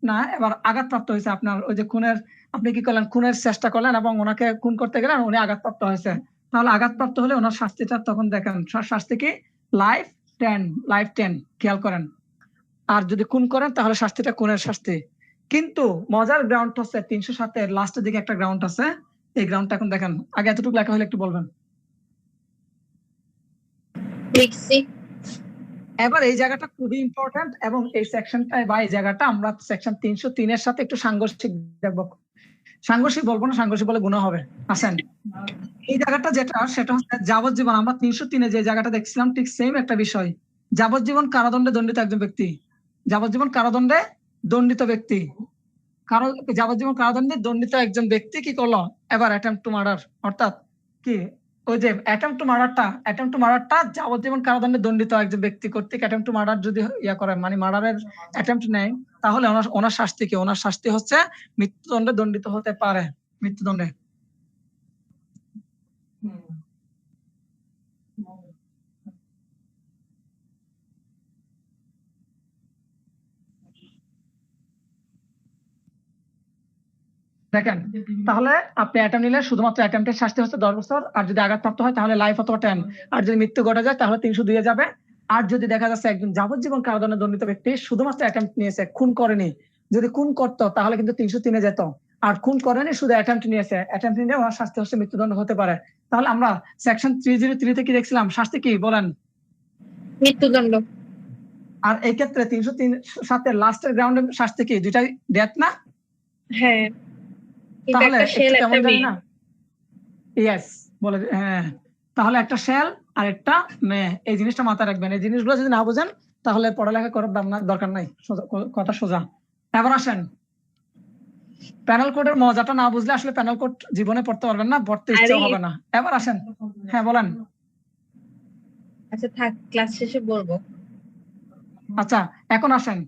না, এবার আঘাতপ্রাপ্ত হয়েছে আপনার ওই যে খুনের, আপনি কি করলেন? খুনের চেষ্টা করলেন এবং ওনাকে খুন করতে গেলেন, উনি আঘাতপ্রাপ্ত হয়েছে। তাহলে আঘাতপ্রাপ্ত হলে ওনার শাস্তিটা তখন দেখেন, শাস্তি কি? Life 10, life 10। খেয়াল করেন। আর যদি খুন করেন তাহলে শাস্তিটা খুনের শাস্তি। কিন্তু মজার গ্রাউন্ড হচ্ছে 307-এর লাস্টের দিকে একটা গ্রাউন্ড আছে। এই গ্রাউন্ডটা এখন দেখেন। আগে এতটুকু লেখা হলে একটু বলবেন। লিখছি। এবার এই জায়গাটা খুবই ইম্পর্টেন্ট এবং এই সেকশনটায় বা এই জায়গাটা আমরা সেকশন 303 এর সাথে একটু সাংঘর্ষিক দেখবো। সাংঘর্ষিক বলবো না, সাংঘর্ষিক বলে গুনাহ হবে। আসেন, এই জায়গাটা যেটা সেটা হচ্ছে যাবজ্জীবন। আমরা 303-এ যে জায়গাটা দেখছিলাম ঠিক সেম একটা বিষয়। যাবজ্জীবন কারাদণ্ডে দণ্ডিত একজন ব্যক্তি, যাবজ্জীবন কারাদণ্ডে দণ্ডিত ব্যক্তি, যাবজ্জীবন কারাদণ্ডে দণ্ডিত একজন ব্যক্তি কি করলো এবার অ্যাটেম্পট টু মার্ডার, অর্থাৎ কি ওই যে অ্যাটেম্পট টু মার্ডারটা যাবজ্জীবন কারাদণ্ডে দণ্ডিত একজন ব্যক্তি কর্তৃক অ্যাটেম্পট টু মার্ডার যদি ইয়া করে, মানে মার্ডারের অ্যাটেম্পট নেয়, তাহলে ওনার শাস্তি কি? ওনার শাস্তি হচ্ছে মৃত্যুদণ্ডে দণ্ডিত হতে পারে, মৃত্যুদণ্ডে। দেখেন, তাহলে আপনি অ্যাটেম্প নিলে শুধুমাত্র অ্যাটেম্পটের শাস্তি হচ্ছে 10 বছর, আর যদি আঘাতপ্রাপ্ত হয় তাহলে লাইফ অথবা 10, আর যদি মৃত্যু ঘটে যায় তাহলে 302 যাবে। আর যদি দেখা যাচ্ছে একজন যাবজ্জীবন কারাদণ্ডে দণ্ডিত ব্যক্তি শুধুমাত্র অ্যাটেম্প নিয়েছে, খুন করেনি, যদি খুন করতো তাহলে কিন্তু 303-এ যেত, আর খুন করেনি শুধু অ্যাটেম্প নিয়েছে, অ্যাটেম্প নিলে ওনার শাস্তি হচ্ছে মৃত্যুদণ্ড হতে পারে। তাহলে আমরা সেকশন 303 কি দেখছিলাম? শাস্তি কি বলেন? মৃত্যুদণ্ড। আর এই ক্ষেত্রে 303 সাথে লাস্টের গ্রাউন্ডে শাস্তি কি? দুইটাই ডেথ না? হ্যাঁ, তাহলে কেমন জানি না? ইয়েস বলে, হ্যাঁ। তাহলে একটা শেল আর একটা মেয়ে, এই জিনিসটা মাথায় রাখবেন। এই জিনিসগুলো যদি না বুঝেন তাহলে পড়ালেখা করার দরকার নাই, কথা সোজা। এবার আসেন, প্যানেল কোডের মজাটা না বুঝলে আসলে প্যানেল কোড জীবনে পড়তে পারবেন না, পড়তে ইচ্ছা হবে না। এবার আসেন, হ্যাঁ বলেন। আচ্ছা থাক, ক্লাস শেষে বলবো। আচ্ছা এখন আসেন,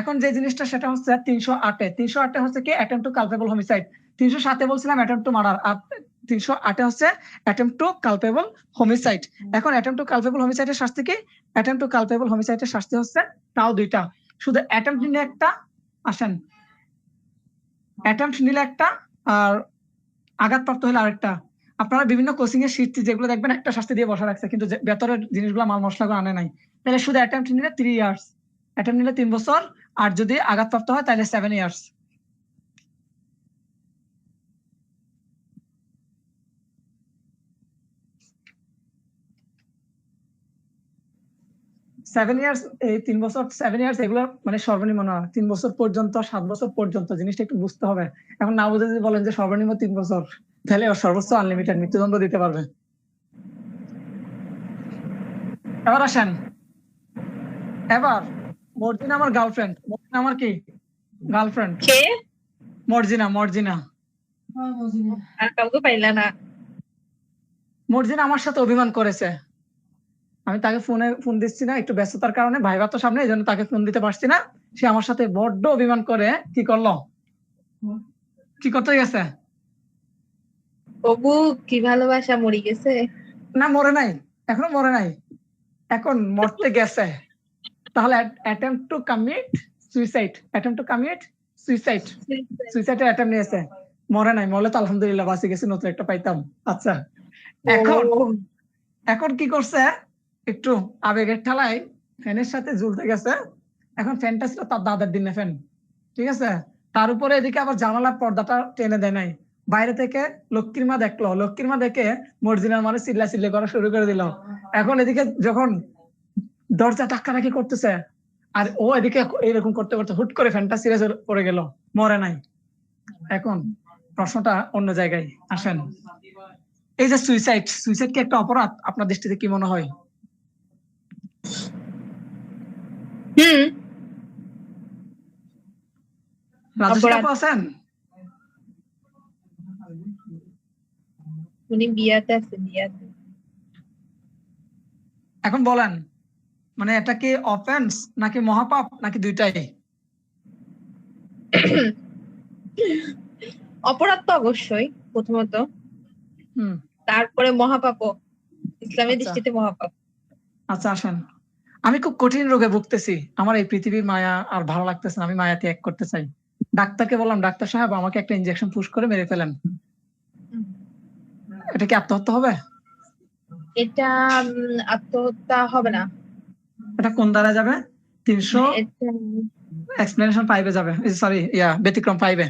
এখন যে জিনিসটা সেটা হচ্ছে 308-এ হচ্ছে কি অ্যাটেম্পট টু কালপেবল হোমিসাইড, 307-এ বলছিলাম অ্যাটেম্পট টু মার্ডার, আর 308-এ হচ্ছে অ্যাটেম্পট টু কালপেবল হোমিসাইড। এখন অ্যাটেম্পট টু কালপেবল হোমিসাইডের শাস্তি কি? অ্যাটেম্পট টু কালপেবল হোমিসাইডের শাস্তি হচ্ছে তাও দুইটা, শুধু অ্যাটেম্পট নিলে একটা। আসেন, অ্যাটেম্পট নিলে একটা আর আঘাতপ্রাপ্ত হলে আরেকটা। আপনারা বিভিন্ন কোচিং এর শীট যেগুলো দেখবেন একটা শাস্তি দিয়ে বসা রাখছে, কিন্তু ভেতরের জিনিসগুলো মাল মশলা আনে নাই। তাহলে শুধু অ্যাটেম্পট নিলে 3 ইয়ার্স, অ্যাটেম্পট নিলে 3 বছর, আর যদি আঘাতপ্রাপ্ত হয় তাহলে 7 ইয়ার্স। এই 3 বছর 7 ইয়ার্স এগুলো মানে সর্বনিম্ন না, 3 বছর পর্যন্ত 7 বছর পর্যন্ত, জিনিসটা একটু বুঝতে হবে। এখন না বুঝে যদি বলেন যে সর্বনিম্ন 3 বছর, তাহলে সর্বোচ্চ আনলিমিটেড মৃত্যুদণ্ড দিতে পারবে। এবার আসেন, এবার মর্জিনা আমার গার্লফ্রেন্ড, মর্জিনা আমার কি গার্লফ্রেন্ড, কে? মর্জিনা। আর কাউকে পাইলা না? মর্জিনা আমার সাথে অভিমান করেছে, আমি তাকে ফোন দিচ্ছি না, একটু ব্যস্ততার কারণে, ভাইবা তো সামনে, এই জন্য তাকে ফোন দিতে পারছি না। সে আমার সাথে বড্ড অভিমান করে কি করলো, কি করতে গেছে? ওগো কি ভালোবাসা মরে গেছে? না মরে নাই, এখনো মরে নাই, এখন মরতে গেছে। তাহলে অ্যাটেম্পট টু কমিট সুইসাইড, সুইসাইডের অ্যাটেম্পট নিয়েছে, মরে নাই। মরলে তো আলহামদুলিল্লাহ বাঁচে গেছে, নতুন একটা পাইতাম। আচ্ছা এখন কি করছে, একটু আবেগের ঠেলায় ফ্যানের সাথে ঝুলতে গেছে। এখন ফ্যানটা ছিল তার দাদার দিনে ফ্যান, ঠিক আছে, তার উপরে এদিকে আবার জানালার পর্দাটা টেনে দেয় নাই। বাইরে থেকে লক্ষ্মীর মা দেখলো, লক্ষ্মীর মা দেখে মর্জিনার মানে চিল্লা করা শুরু করে দিল। এখন এদিকে যখন দরজা টাক্কাটাকি করতেছে, আর ও এদিকে এরকম করতে করতে হুট করে ফ্যানটা ছিঁড়ে পড়ে গেল, মরে নাই। এখন প্রশ্নটা অন্য জায়গায়। আসেন, এই যে সুইসাইড কি একটা অপরাধ? আপনার দৃষ্টিতে কি মনে হয়? আছেন? উনি বিয়াতে আছে, বিয়াতে। এখন বলেন, মানে এটা কি অফেন্স নাকি মহাপাপ নাকি দুইটাই? অপরাধ তো অবশ্যই প্রথমত, তারপরে মহাপাপ, ইসলামের দৃষ্টিতে মহাপাপ। আচ্ছা আসেন, আমি খুব কঠিন রোগে ভুগতেছি, আমার এই পৃথিবীর মায়া আর ভালো লাগতেছে না, আমি মায়া ত্যাগ করতে চাই। ডাক্তারকে বললাম, ডাক্তার সাহেব আমাকে একটা ইনজেকশন পুশ করে মেরে ফেলেন, এটা কি আত্মহত্যা হবে? এটা আত্মহত্যা হবে না। এটা কোন দ্বারা যাবে? 300 এক্সপ্লেনেশন 5-এ যাবে, সরি ব্যতিক্রম 5-এ,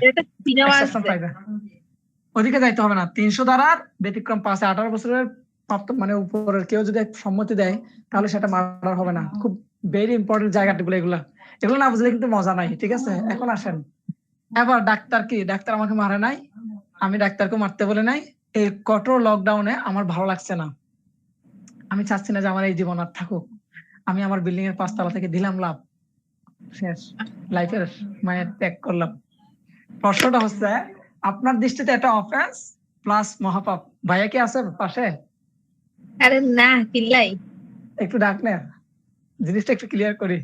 ওদিকে যাইতে হবে না। 300 দ্বারা ব্যতিক্রম 5-এ 18 বছরের প্রাপ্ত মানে উপরের কেউ যদি সম্মতি দেয় তাহলে সেটা মার্ডার হবে না। খুব ভেরি ইম্পর্টেন্ট জায়গাগুলো এগুলো না বুঝলে কিন্তু মজা নাই। ঠিক আছে, এখন আসেন এবার ডাক্তার কি, ডাক্তার আমাকে মারে নাই, আমি ডাক্তারকে মারতে বলে নাই। এই কঠোর লকডাউনে আমার ভালো লাগছে না, আমি চাচ্ছি না যে আমার এই জীবন আর থাকুক। আমি আমার বিল্ডিং এর 5 তলা থেকে দিলাম লাভ, শেষ, লাইফের মায়ের ত্যাগ করলাম। প্রশ্নটা হচ্ছে আপনার দৃষ্টিতে এটা অফেন্স প্লাস মহাপাপ। ভাইয়া কি আছে পাশে? আরে না, কিল্লাই একটু ডাকলেন, জিনিসটা একটু ক্লিয়ার করি।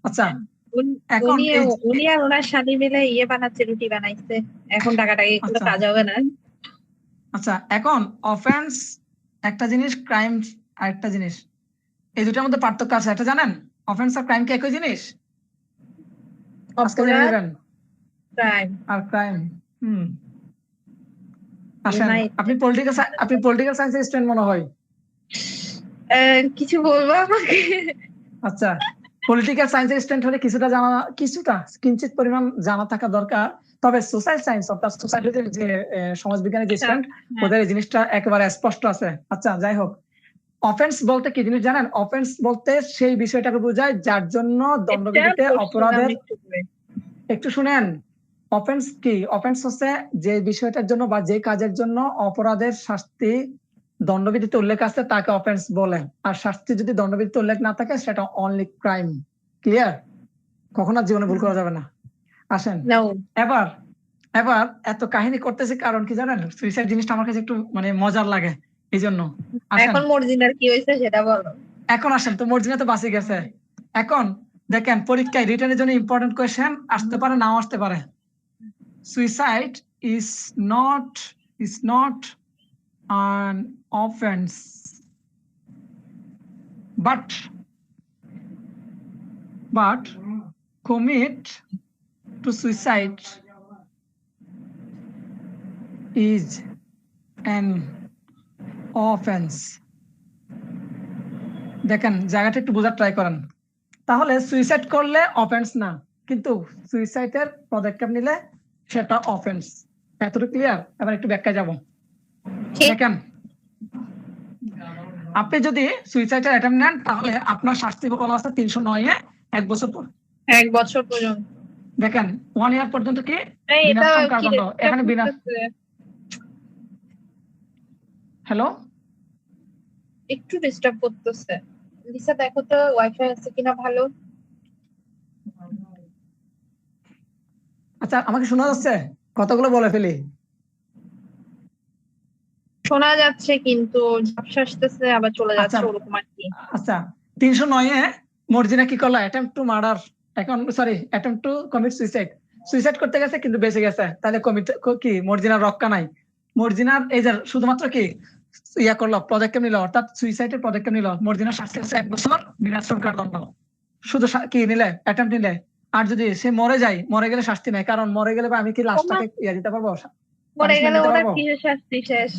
আচ্ছা এখন উনি আর ওনার স্বামী মিলে ইয়ে বানাচ্ছে, রুটি বানাইছে, এখন টাকাটাকে কোনো কাজ হবে না। আচ্ছা এখন অফেন্স একটা জিনিস, ক্রাইম আরেকটা জিনিস, এই দুটার মধ্যে পার্থক্য আছে, এটা জানেন? অফেন্স আর ক্রাইম কি একই জিনিস? আজকে জেনে নেবেন। ক্রাইম আর ক্রাইম আসেন, আপনি পলিটিক্যাল সায়েন্সের স্টুডেন্ট মনে হয়। কিছু বলবো আমাকে? আচ্ছা, পলিটিক্যাল সায়েন্সের স্টুডেন্ট হলে কিছুটা কিঞ্চিত পরিমাণ জানা থাকা দরকার। তবে সোশ্যাল সায়েন্স অর্থাৎ সোসাইটির যে সমাজবিজ্ঞানের যে স্টুডেন্ট, ওদের এই জিনিসটা একেবারে স্পষ্ট আছে। আচ্ছা যাই হোক, অফেন্স বলতে কি জিনিস জানেন? অফেন্স বলতে সেই বিষয়টাকে বোঝায় যার জন্য দণ্ডবিধিতে অপরাধের, একটু শুনেন, অফেন্স কি? অফেন্স হচ্ছে যে বিষয়টার জন্য বা যে কাজের জন্য অপরাধের শাস্তি দণ্ডবিধিতে উল্লেখ আছে তাকে অফেন্স বলে। আর শাস্তি যদি দণ্ডবিধিতে উল্লেখ না থাকে সেটা অনলি ক্রাইম। ক্লিয়ার? কখনো জীবনে ভুল করা যাবে না। আসেন এবার এত কাহিনী করতেছি কারণ কি জানেন? সুইসাইড জিনিসটা আমার কাছে একটু মানে মজার লাগে, এই জন্য। এখন মর্জিনার কি হয়েছে সেটা বলো। এখন আসেন তো, মর্জিনা তো বাঁচে গেছে। এখন দেখেন পরীক্ষায় রিটেনের জন্য ইম্পর্টেন্ট কোয়েশ্চেন আসতে পারে, নাও আসতে পারে। Suicide is not an offense, but commit to suicide is an offense. দেখেন জায়গাটা একটু বোঝার ট্রাই করেন। তাহলে সুইসাইড করলে অফেন্স না, কিন্তু সুইসাইডের পদক্ষেপ নিলে সেটা অফেন্স। এতটুকু ক্লিয়ার? এবার একটু ব্যাখ্যা যাব। দেখেন আপনি যদি সুইসাইডের অ্যাটেম্প নেন তাহলে আপনার শাস্তি বলা আছে 309 এ 1 বছর পর, 1 বছর পর্যন্ত। দেখেন 1 ইয়ার পর্যন্ত কি বিনাশ্রম কারাদণ্ড। এখানে হ্যালো একটু ডিস্টার্ব করতেছে। লিসা দেখো তো ওয়াইফাই আছে কিনা ভালো। আচ্ছা আমাকে শোনা যাচ্ছে? কতগুলো বলে ফেলি? শোনা যাচ্ছে কিন্তু ঝাপসা আসতেছে আবার চলে যাচ্ছে, ওরকম আর কি। আচ্ছা 309 এ মর্জিনা কি করলো? অ্যাটেম্পট টু মার্ডার, এখন sorry attempt to commit suicide করতে গেছে কিন্তু বেঁচে গেছে। তাহলে কমিট কি মর্জিনার রক্ষা নাই? মর্জিনার এই যে শুধুমাত্র কি ইয়া করলো, পদক্ষেপ নিল, অর্থাৎ সুইসাইডের পদক্ষেপ নিল। মর্জিনার শাস্তি হচ্ছে 1 বছর বিনাশ্রম কারাদণ্ড, শুধু কি নিলে, অ্যাটেম্পট নিলে। আর যদি সে মরে গেলে শাস্তি নাই, কারণ মরে গেলে আমি কি লাশটাকে ইয়া দিতে পারবো? মরে গেলে ওটা কি শাস্তি শেষ।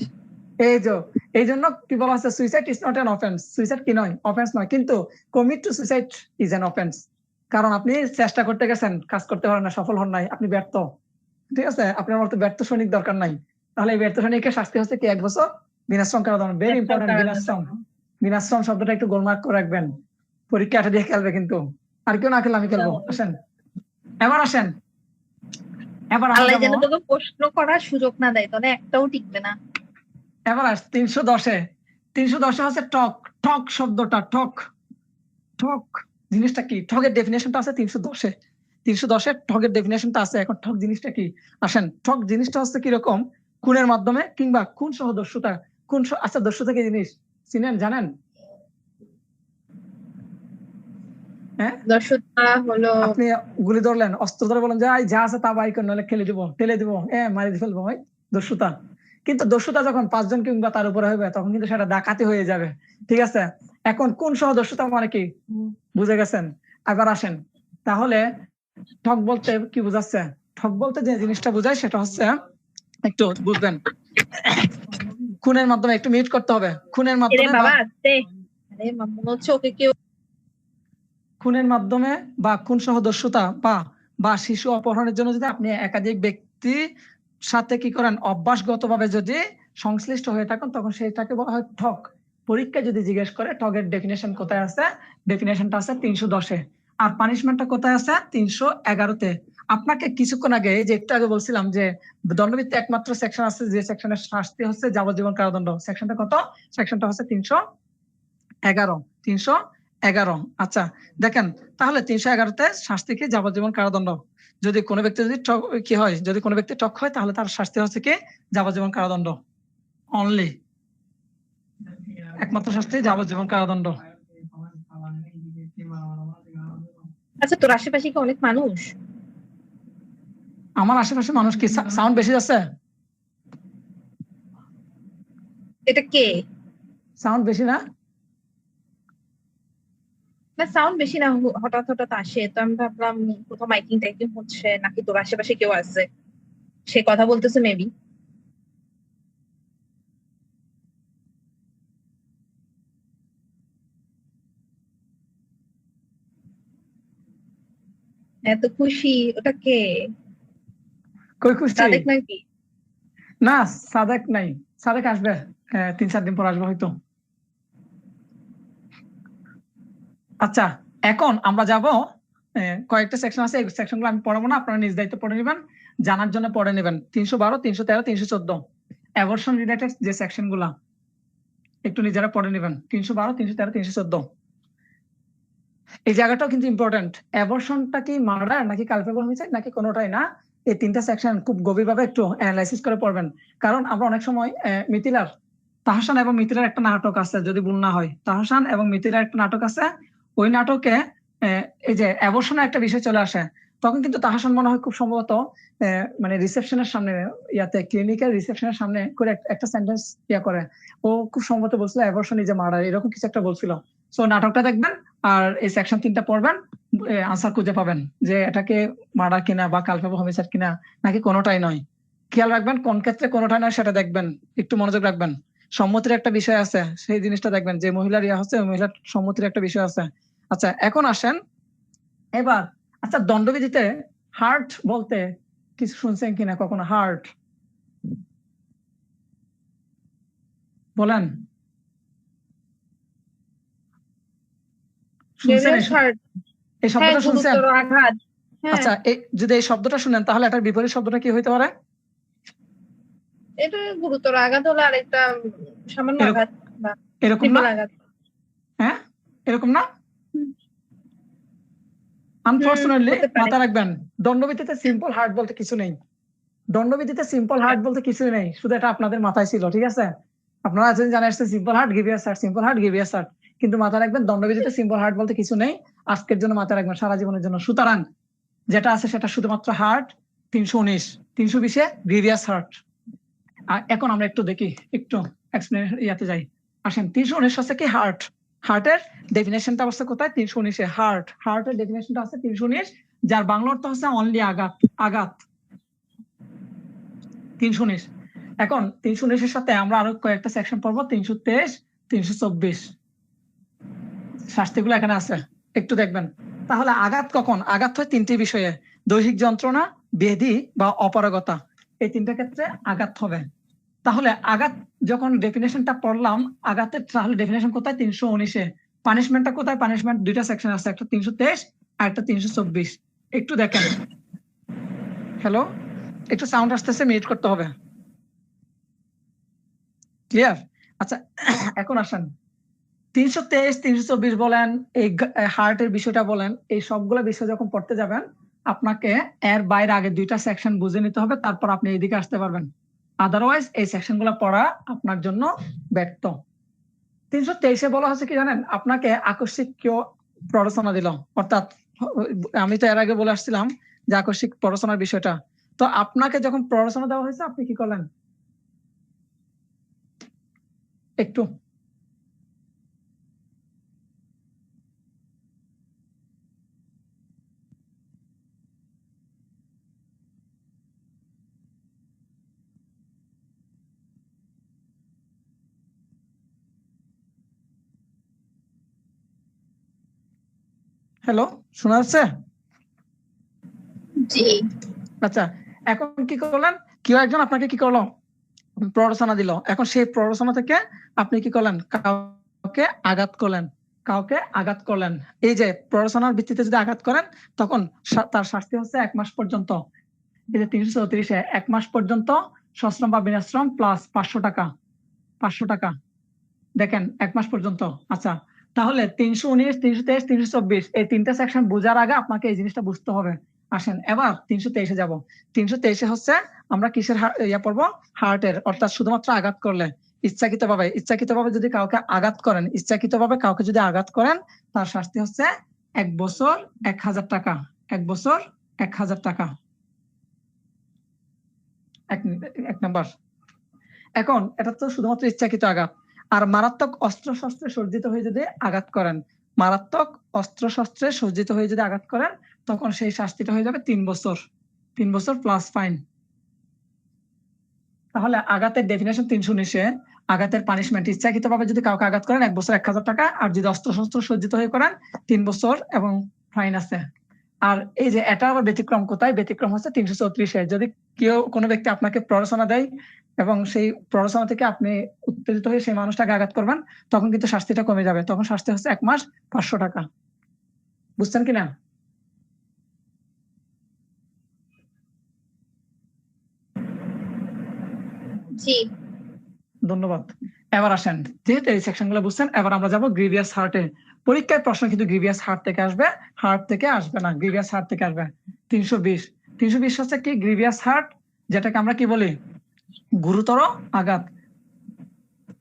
এই জন্য কি বলা হচ্ছে? Suicide is not an offence. Suicide কি নয়? অফেন্স নয়, কিন্তু commit to suicide is an offence. কারণ আপনি চেষ্টা করতে গেছেন, কাজ করতে পারেন না, সফল হন নাই, আপনি ব্যর্থ। ঠিক আছে, আপনার মতো ব্যর্থ সৈনিক দরকার নাই। তাহলে এই ব্যর্থ সৈনিকের শাস্তি হচ্ছে কি 1 বছর বিনাশ্রম কারাদণ্ড। ভেরি ইম্পর্টেন্ট, বিনাশ্রম শব্দটা একটু গোলমার্ক করে রাখবেন, পরীক্ষা এটা দিয়ে খেলবে কিন্তু। আর কেউ না খেলে আমি খেলবো। আসেন এবার আল্লাহ যেন তোকে প্রশ্ন করার সুযোগ না দেয়, তাহলে একটাও টিকবে না। এবার 310 হচ্ছে ঠক শব্দটা। ঠক জিনিসটা কি? ঠকের ডেফিনেশনটা আছে 310 ঠকের ডেফিনেশনটা আছে। এখন ঠক জিনিসটা কি? আসেন, ঠক জিনিসটা হচ্ছে কিরকম? খুনের মাধ্যমে কিংবা খুন সহ দস্যুতা। আচ্ছা দস্যুতা কি জিনিস চিনেন, জানেন? হ্যাঁ, দস্যুতা হলো আপনি গুলি ধরলেন, অস্ত্র ধরে বলেন যে যা আছে তা বাই কর, নাহলে ঠেলে দিব, মারি ফেলবো, ভাই দস্যুতা। কিন্তু দস্যুতা যখন 5 জন কিংবা তার উপরে হবে তখন কিন্তু সেটা ডাকাতি হয়ে যাবে। ঠিক আছে, এখন কোন সহ দস্যুতা মানে কি বুঝে গেছেন? এবার আসেন, তাহলে ঠক বলতে কি বোঝাচ্ছে? ঠক বলতে যে জিনিসটা বোঝায় সেটা হচ্ছে, একটু বুঝবেন, খুনের মাধ্যমে, একটু মিউট করতে হবে। খুনের মাধ্যমে বা খুন সহ দস্যুতা বা শিশু অপহরণের জন্য যদি আপনি একাধিক ব্যক্তি সাথে কি করেন, অভ্যাসগতভাবে যদি সংশ্লিষ্ট হয়ে থাকেন, তখন সেটাকে বলা হয় ঠক। পরীক্ষায় যদি জিজ্ঞেস করে টগের ডেফিনেশন কোথায় আছে, ডেফিনেশনটা আছে 310-এ, আর পানিশমেন্টটা কোথায় আছে 311-তে। আপনাকে কিছুক্ষণ আগে, যে একটু আগে বলছিলাম যে দণ্ডবিধিতে একমাত্র সেকশন আছে যে সেকশনের শাস্তি হচ্ছে যাবজ্জীবন কারাদণ্ড। সেকশনটা কত? সেকশনটা হচ্ছে 311। আচ্ছা দেখেন, তাহলে 311-তে শাস্তি কি? যাবজ্জীবন কারাদণ্ড। যদি কোনো ব্যক্তি যদি কি হয়, যদি কোনো ব্যক্তি টক হয়, তাহলে তার শাস্তি হচ্ছে কি? যাবজ্জীবন কারাদণ্ড অনলি। একমাত্র শাস্তি যাবজ্জীবন কারাদণ্ড। আচ্ছা, তোর আশেপাশে কি অনেক মানুষ? আমার আশেপাশে মানুষ কি সাউন্ড বেশি আছে? এটা কে? সাউন্ড বেশি না? না, সাউন্ড বেশি না, হঠাৎ হঠাৎ আসে, তো আমি ভাবলাম কোথাও মাইকিং টাইকিং হচ্ছে নাকি তোর আশেপাশে কেউ আছে, সে কথা বলতেছে মেবি। এত খুশি, ওটা কে? কই খুশি? সাদেক নাকি? না, সাদেক নাই। সাদেক আসবে 3-4 দিন পর আসবে হয়তো। আচ্ছা, এখন আমরা যাব, কয়েকটা সেকশন আছে, এই সেকশনগুলো আমি পড়াবো না, আপনারা নিজ দায়িত্ব পড়ে নেবেন, জানার জন্য পড়ে নেবেন। 312, 313, 314 অ্যাবর্শন রিলেটেড যে সেকশনগুলা একটু নিজেরা পড়ে নেবেন। 312, 313, 314 এই জায়গাটাও কিন্তু ইম্পর্টেন্ট। অ্যাবর্শনটা কি মার্ডার নাকি কালপেবল হয়েছে নাকি কোনোটাই না, এই তিনটা সেকশন খুব গভীরভাবে একটু অ্যানালাইসিস করে পড়বেন। কারণ আমরা অনেক সময় মিথিলার, তাহসান এবং মিথিলার একটা নাটক আছে, যদি ভুল না হয়, তাহসান এবং মিথিলার একটা নাটক আছে। ওই নাটকে এই যে অ্যাবর্শনের একটা বিষয় চলে আসে, তখন কিন্তু তাহসান মনে হয় খুব সম্ভবত মানে রিসেপশনের সামনে, ইয়াতে ক্লিনিকের রিসেপশনের সামনে করে একটা সেন্টেন্স করে, ও খুব সম্ভবত বলছিল অ্যাবর্শন ইজ এ মার্ডার, এরকম কিছু একটা বলছিল। সো নাটকটা দেখবেন আর এই সেকশন 3টা পড়বেন, আনসার খুঁজে পাবেন যে এটাকে মার্ডার কিনা বা কালপেবল হোমিসাইড কিনা নাকি কোনোটাই নয়। খেয়াল রাখবেন কোন ক্ষেত্রে কোনোটাই নয় সেটা দেখবেন, একটু মনোযোগ রাখবেন। সম্মতির একটা বিষয় আছে, সেই জিনিসটা দেখবেন, যে মহিলার ইয়া হচ্ছে ওই মহিলার সম্মতির একটা বিষয় আছে। আচ্ছা এখন আসেন এবার, আচ্ছা দণ্ডবিধিতে হার্ট বলতে কিছু শুনছেন কিনা কখনো? হার্ট বলেন, শুনছেন এই শব্দটা? শুনছেন? আচ্ছা যদি এই শব্দটা শুনেন তাহলে এটার বিপরীত শব্দটা কি হইতে পারে? এটা গুরুতর আঘাত হলে আরেকটা সামান্য আঘাত বা এরকম না? হ্যাঁ এরকম না? আনফরচুনেটলি মাথা রাখবেন, দণ্ডবিধিতে সিম্পল হার্ট বলতে কিছু নেই। দণ্ডবিধিতে সিম্পল হার্ট বলতে কিছুই নেই, শুধু এটা আপনাদের মাথায় ছিল, ঠিক আছে? আপনারা আছেন জানা আসছে সিম্পল হার্ট গিভ ইয়ার সার্ট, সিম্পল হার্ট গিভ ইয়ার সার্ট, কিন্তু মাথা রাখবেন দণ্ডবিধিতে সিম্পল হার্ট বলতে কিছু নেই। আজকের জন্য মাথা রাখবেন, সারা জীবনের জন্য। সুতরাং যেটা আছে সেটা শুধুমাত্র হার্ট 319, 320-এ গ্রিভিয়াস হার্ট। আর এখন আমরা একটু দেখি, একটু এক্সপ্লেনেশন ইয়াতে যাই। আসেন 319 হচ্ছে কি? হার্ট। হার্টের ডেফিনেশনটা আছে কোথায়? 319-এ। হার্টের ডেফিনেশনটা আছে 319, যার বাংলা অর্থ হচ্ছে অনলি আঘাত, আঘাত 319। এখন 319-এর সাথে আমরা আরো কয়েকটা সেকশন পড়বো, 323, 324 শাস্তিগুলো এখানে আছে, একটু দেখবেন। তাহলে আঘাত কখন? আঘাত হয় 3টি বিষয়ে, দৈহিক যন্ত্রণা, ব্যাধি বা অপারগতা, এই 3টা ক্ষেত্রে আঘাত হবে। তাহলে আঘাত যখন ডেফিনেশনটা পড়লাম, আঘাতের তাহলে ডেফিনেশন কোথায়? 319-এ। পানিশমেন্টটা কোথায়? পানিশমেন্ট 2টা সেকশন আছে, একটা 323 আর একটা 324। একটু দেখেন। হ্যালো, একটু সাউন্ড আসতেছে, মিউট করতে হবে। ক্লিয়ার? আচ্ছা এখন আসেন 323, 324 বলেন, এই হার্টের বিষয়টা বলেন, এই সবগুলো বিষয় যখন পড়তে যাবেন আপনাকে এর বাইরে আগে 2টা সেকশন বুঝে নিতে হবে, তারপর আপনি এইদিকে আসতে পারবেন। আদারওয়াইজ এই সেকশনগুলো পড়া আপনার জন্য ব্যর্থ। 323-এ বলা হচ্ছে কি জানেন? আপনাকে আকস্মিক কেউ প্ররোচনা দিল, অর্থাৎ আমি তো এর আগে বলে আসছিলাম যে আকস্মিক প্ররোচনার বিষয়টা। তো আপনাকে যখন প্ররোচনা দেওয়া হয়েছে আপনি কি করলেন? একটু হ্যালো, শোনা যাচ্ছে? জি। আচ্ছা এখন কি করলেন? কেউ একজন আপনাকে কি করলো? প্ররোচনা দিল, এখন সেই প্ররোচনা থেকে আপনি কি করলেন, কাউকে আঘাত করলেন, কাউকে আঘাত করলেন। এই যে প্ররোচনার ভিত্তিতে যদি আঘাত করেন তখন তার শাস্তি হচ্ছে 1 মাস পর্যন্ত। এই যে 334-এ 1 মাস পর্যন্ত সশ্রম বা বিনাশ্রম প্লাস 500 টাকা, 500 টাকা। দেখেন 1 মাস পর্যন্ত। আচ্ছা, তাহলে 319, 323, 324 এই তিনটা সেকশন বোঝার আগে আপনাকে এই জিনিসটা বুঝতে হবে। আসেন এবার 323-এ যাব। 323-এ হচ্ছে আমরা কিসের পড়বো, হার্টের, অর্থাৎ শুধুমাত্র আঘাত করলে, ইচ্ছাকৃতভাবে যদি কাউকে আঘাত করেন, ইচ্ছাকৃতভাবে কাউকে যদি আঘাত করেন, তার শাস্তি হচ্ছে 1 বছর 1000 টাকা, 1 বছর 1000 টাকা। এক নাম্বার। এখন এটা তো শুধুমাত্র ইচ্ছাকৃত আঘাত। আর মারাত্মক অস্ত্রশস্ত্রে সজ্জিত হয়ে যদি আঘাত করেন, মারাত্মক অস্ত্রশস্ত্রে সজ্জিত হয়ে যদি আঘাত করেন, তখন সেই শাস্তিটা হয়ে যাবে 3 বছর, 3 বছর প্লাস ফাইন। তাহলে আঘাতের ডেফিনেশন 319-এ আঘাতের পানিশমেন্ট, ইচ্ছাকৃতভাবে যদি কাউকে আঘাত করেন 1 বছর 1000 টাকা, আর যদি অস্ত্রশস্ত্র সজ্জিত হয়ে করেন 3 বছর এবং ফাইন আছে। আর এই যে এটা আবার ব্যতিক্রম কোথায়, ব্যতিক্রম হচ্ছে 334-এ। যদি কেউ কোনো ব্যক্তি আপনাকে প্ররোচনা দেয় এবং সেই প্ররোচনা থেকে আপনি উত্তেজিত হয়ে সেই মানুষটাকে আঘাত করবেন, তখন কিন্তু শাস্তিটা কমে যাবে, তখন শাস্তি হচ্ছে 1 মাস 500 টাকা। বুঝছেন কিনা? জি, ধন্যবাদ। এবার আসেন, যেহেতু এই সেকশন গুলো বুঝছেন, এবার আমরা যাবো গ্রিভিয়াস হার্টে। পরীক্ষায় প্রশ্ন কিন্তু গ্রিভিয়াস হার্ট থেকে আসবে, হার্ট থেকে আসবে না, গ্রিভিয়াস হার্ট থেকে আসবে। 320 হচ্ছে কি, গ্রিভিয়াস হার্ট, যেটাকে আমরা কি বলি, গুরুতর আঘাত।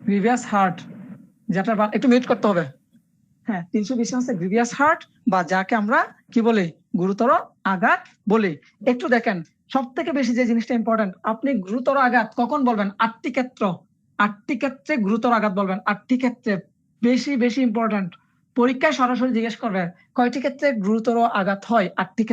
গ্রিভিয়াস হার্ট, যেটা একটু মিউট করতে হবে। হ্যাঁ, 320 হচ্ছে গ্রিভিয়াস হার্ট, বা যাকে আমরা কি বলি, গুরুতর আঘাত বলি। একটু দেখেন, সব থেকে বেশি যে জিনিসটা ইম্পর্টেন্ট, আপনি গুরুতর আঘাত কখন বলবেন, 8টি ক্ষেত্রে গুরুতর আঘাত বলবেন, 8টি ক্ষেত্রে। বেশি বেশি ইম্পর্টেন্ট, পরীক্ষায় সরাসরি জিজ্ঞেস করবে কয়টি ক্ষেত্রে গুরুতর আঘাত হয়, 8টি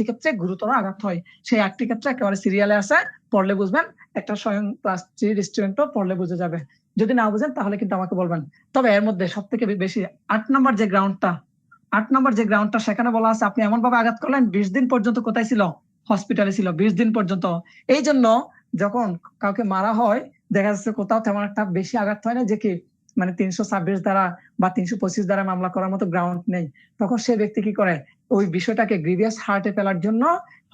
ক্ষেত্রে গুরুতর আঘাত হয়। সেই 8টি ক্ষেত্রে একেবারে সিরিয়ালে আছে, পড়লে বুঝবেন। একটা স্বয়ং ক্লাস 3 স্টুডেন্টও পড়লে বুঝে যাবে। যদি না বুঝেন তাহলে কিন্তু আমাকে বলবেন। তবে এর মধ্যে সব থেকে বেশি 8 নম্বর যে গ্রাউন্ডটা, সেখানে বলা আছে আপনি এমন ভাবে আঘাত করলেন 20 দিন পর্যন্ত কোথায় ছিল, হসপিটালে ছিল, 20 দিন পর্যন্ত। এই জন্য যখন কাউকে মারা হয়, দেখা যাচ্ছে কোথাও তেমন একটা বেশি আঘাত হয় না, যে কি মানে 326 দ্বারা বা 325 দ্বারা মামলা করার মতো গ্রাউন্ড নেই, তখন সে ব্যক্তি কি করে, ওই বিষয়টাকে গ্রিভিয়াস হার্টে ফেলার জন্য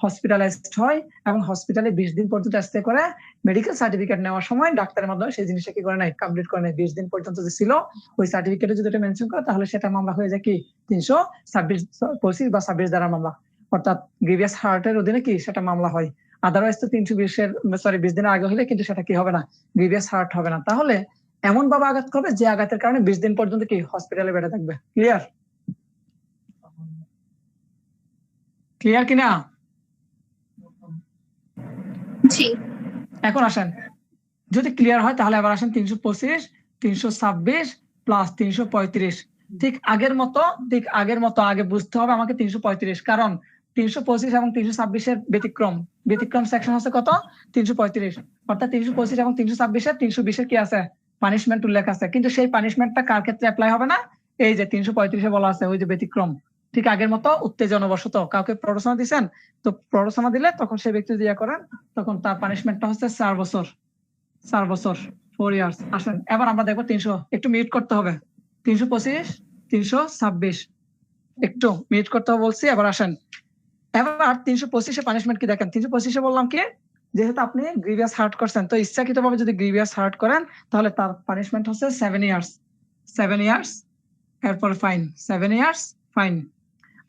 হসপিটালাইজড হয়, এবং হসপিটালে 20 দিন পর্যন্ত স্টে করে। মেডিকেল সার্টিফিকেট নেওয়ার সময় ডাক্তারের মাধ্যমে সেই জিনিসটা কি করে নাই, কমপ্লিট করে নেয়। 20 দিন পর্যন্ত যে ছিল, ওই সার্টিফিকেটে যদি এটা মেনশন করে, তাহলে সেটা মামলা হয়ে যায় কি 326 বা 26 দ্বারা মামলা, অর্থাৎ গ্রিভিয়াস হার্টের অধীনে কি সেটা মামলা হয়। আদারওয়াইজ তো 20 দিনের আগে হলে কিন্তু সেটা কি হবে না, গ্রিভিয়াস হার্ট হবে না। তাহলে এমন ভাবে আঘাত করবে যে আঘাতের কারণে 20 দিন পর্যন্ত কি হসপিটালে বেড়ে থাকবে। ক্লিয়ার কিনা? জি। এখন আসেন, যদি ক্লিয়ার হয় তাহলে আবার আসেন 325, 326 প্লাস 335। ঠিক আগের মতো আগে বুঝতে হবে আমাকে 335, কারণ 325 এবং 326-এর ব্যতিক্রম সেকশন হচ্ছে কত, 335। অর্থাৎ 325 এবং 326-এর 320-এর কি আছে, পানিশমেন্ট উল্লেখ আছে, কিন্তু সেই পানিশমেন্টটা কার ক্ষেত্রে অ্যাপ্লাই হবে না, এই যে 335-এ বলা আছে, ওই যে ব্যতিক্রম। ঠিক আগের মতো উত্তেজনাবশত কাউকে প্ররোচনা দিচ্ছেন, তো প্ররোচনা দিলে তখন সেই ব্যক্তি দিয়া করেন, তখন তার পানিশমেন্টটা হচ্ছে 4 বছর, 4 ইয়ার্স। আসেন এবার আমরা দেখবো 300, একটু মিউট করতে হবে, 325, 326, একটু মিউট করতে হবে বলছি। এবার আসেন, এবার 325-এ পানিশমেন্ট কি দেখেন, 325-এ বললাম কি, যেহেতু আপনি গ্রিভিয়াস হার্ট করছেন, তো ইচ্ছাকৃতভাবে যদি গ্রিভিয়াস হার্ট করেন, তাহলে তার পানিশমেন্ট হচ্ছে 7 ইয়ার্স, 7 ইয়ার্স, এরপর ফাইন, 7 ইয়ার্স ফাইন।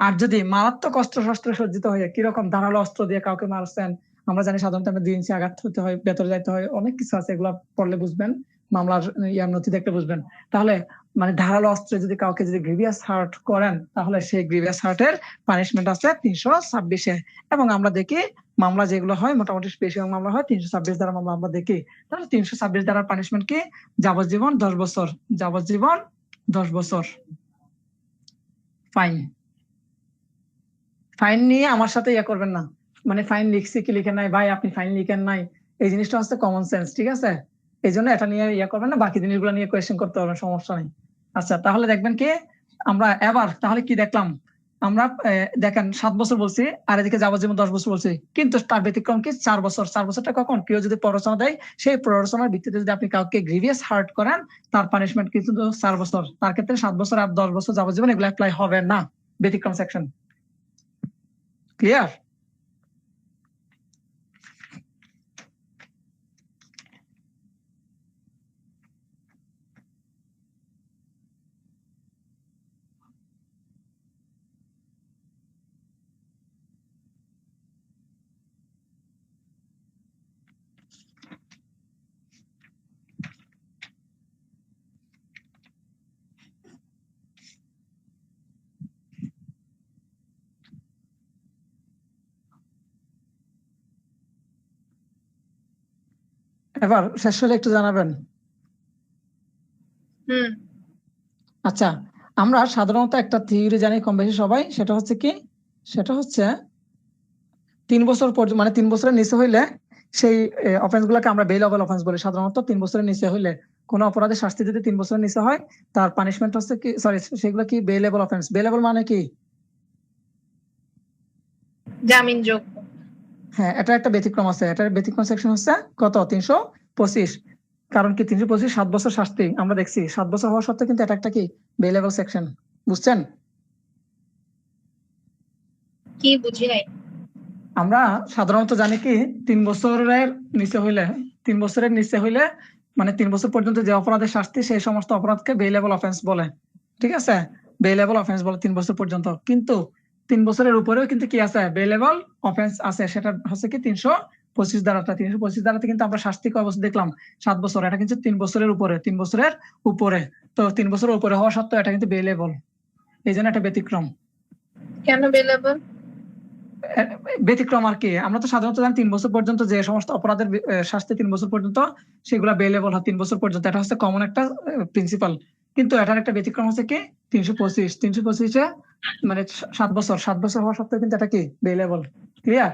আর যদি মারাত্মক অস্ত্রশস্ত্রে সজ্জিত হয়ে, কিরকম ধারালো অস্ত্র দিয়ে কাউকে মারছেন, আমরা জানি সাধারণত আমরা 2 ইঞ্চি আঘাত হতে হয়, ভেতরে যাইতে হয়, অনেক কিছু আছে, এগুলো পড়লে বুঝবেন, মামলার নথি দেখতে বুঝবেন। তাহলে মানে ধারালো অস্ত্রে যদি কাউকে যদি গ্রিভিয়াস হার্ট করেন, তাহলে সেই গ্রিভিয়াস হার্টের পানিশমেন্ট আছে 326-এ। এবং আমরা দেখি মামলা যেগুলো হয়, মোটামুটি বেশিরভাগ মামলা হয় 326 দ্বারা মামলা আমরা দেখি। তাহলে 326 দ্বারা পানিশমেন্ট কি, যাবজ্জীবন 10 বছর, যাবজ্জীবন 10 বছর ফাইন। ফাইন নিয়ে আমার সাথে ইয়ে করবেন না, মানে ফাইন লিখছি কি লিখেন নাই, ভাই আপনি ফাইন লিখেন নাই, এই জিনিসটা হচ্ছে কমন সেন্স, ঠিক আছে? এই জন্য এটা নিয়ে ইয়ে করবেন না, বাকি জিনিসগুলো নিয়ে কোয়েশ্চেন করতে পারবেন, সমস্যা নেই। আচ্ছা, তাহলে দেখবেন কি আমরা এবার তাহলে কি দেখলাম, আমরা দেখেন 7 বছর বলছি, আর এদিকে যাবজ্জীবন 10 বছর বলছি, কিন্তু তার ব্যতিক্রম কি 4 বছর। 4 বছরটা কখন? কেউ যদি প্ররোচনা দেয়, সেই প্ররোচনার ভিত্তিতে যদি আপনি কাউকে গ্রিভিয়াস হার্ট করেন, তার পানিশমেন্ট কিন্তু 4 বছর। তার ক্ষেত্রে 7 বছর আর 10 বছর যাবজ্জীবন এগুলো অ্যাপ্লাই হবে না। ব্যতিক্রম সেকশন। ক্লিয়ার? এবার শেষ হলে একটু জানাবেন। আচ্ছা, আমরা সাধারণত একটা থিওরি জানি কম বেশি সবাই, সেটা হচ্ছে কি? সেটা হচ্ছে 3 বছর পর্যন্ত, মানে 3 বছরের নিচে হইলে সেই অফেন্স গুলাকে আমরা বেইলেবল অফেন্স বলি। সাধারণত 3 বছরের নিচে হইলে কোন অপরাধের শাস্তি যদি 3 বছরের নিচে হয়, তার পানিশমেন্ট হচ্ছে কি, সরি, সেগুলো কি বেইলেবল অফেন্স। বেইলেবল মানে কি? জামিনযোগ্য। হ্যাঁ, এটা একটা ব্যতিক্রম আছে। এটার ব্যতিক্রম সেকশন হচ্ছে কত? 325। কারণ কি 325 7 বছর শাস্তি আমরা দেখছি। 7 বছর হওয়া সত্ত্বেও কিন্তু এটা একটা কি বেইলেবল সেকশন। বুঝছেন? কি বুঝি নাই। আমরা সাধারণত জানি কি 3 বছরের নিচে হইলে, 3 বছরের নিচে হইলে মানে 3 বছর পর্যন্ত যে অপরাধের শাস্তি, সেই সমস্ত অপরাধকে বেইলেবল অফেন্স বলে। ঠিক আছে? বেইলেবল অফেন্স বলে 3 বছর পর্যন্ত। কিন্তু 3 বছরের উপরেও কিন্তু কি আছে? বেইলেবল অফেন্স আছে। সেটা হচ্ছে কি 325 ধারাটা। 325 ধারাতে কিন্তু আমরা শাস্তি কয় বছর দেখলাম? 7 বছর। এটা কিন্তু 3 বছরের উপরে, 3 বছরের উপরে। তো 3 বছরের উপরে হওয়া সত্ত্বেও এটা কিন্তু বেইলেবল। এই জন্য এটা ব্যতিক্রম। কেন বেলেবল? ব্যতিক্রম আর কি, আমরা তো সাধারণত জানি 3 বছর পর্যন্ত যে সমস্ত অপরাধের শাস্তি 3 বছর পর্যন্ত, সেগুলা বেলেবল হয় 3 বছর পর্যন্ত। এটা হচ্ছে কমন একটা প্রিন্সিপাল। কিন্তু এটার একটা ব্যতিক্রম হচ্ছে কি 325। 325-এ মানে 7 বছর, 7 বছর হওয়া সত্ত্বেও কিন্তু এটা কি বেলেবল। ক্লিয়ার?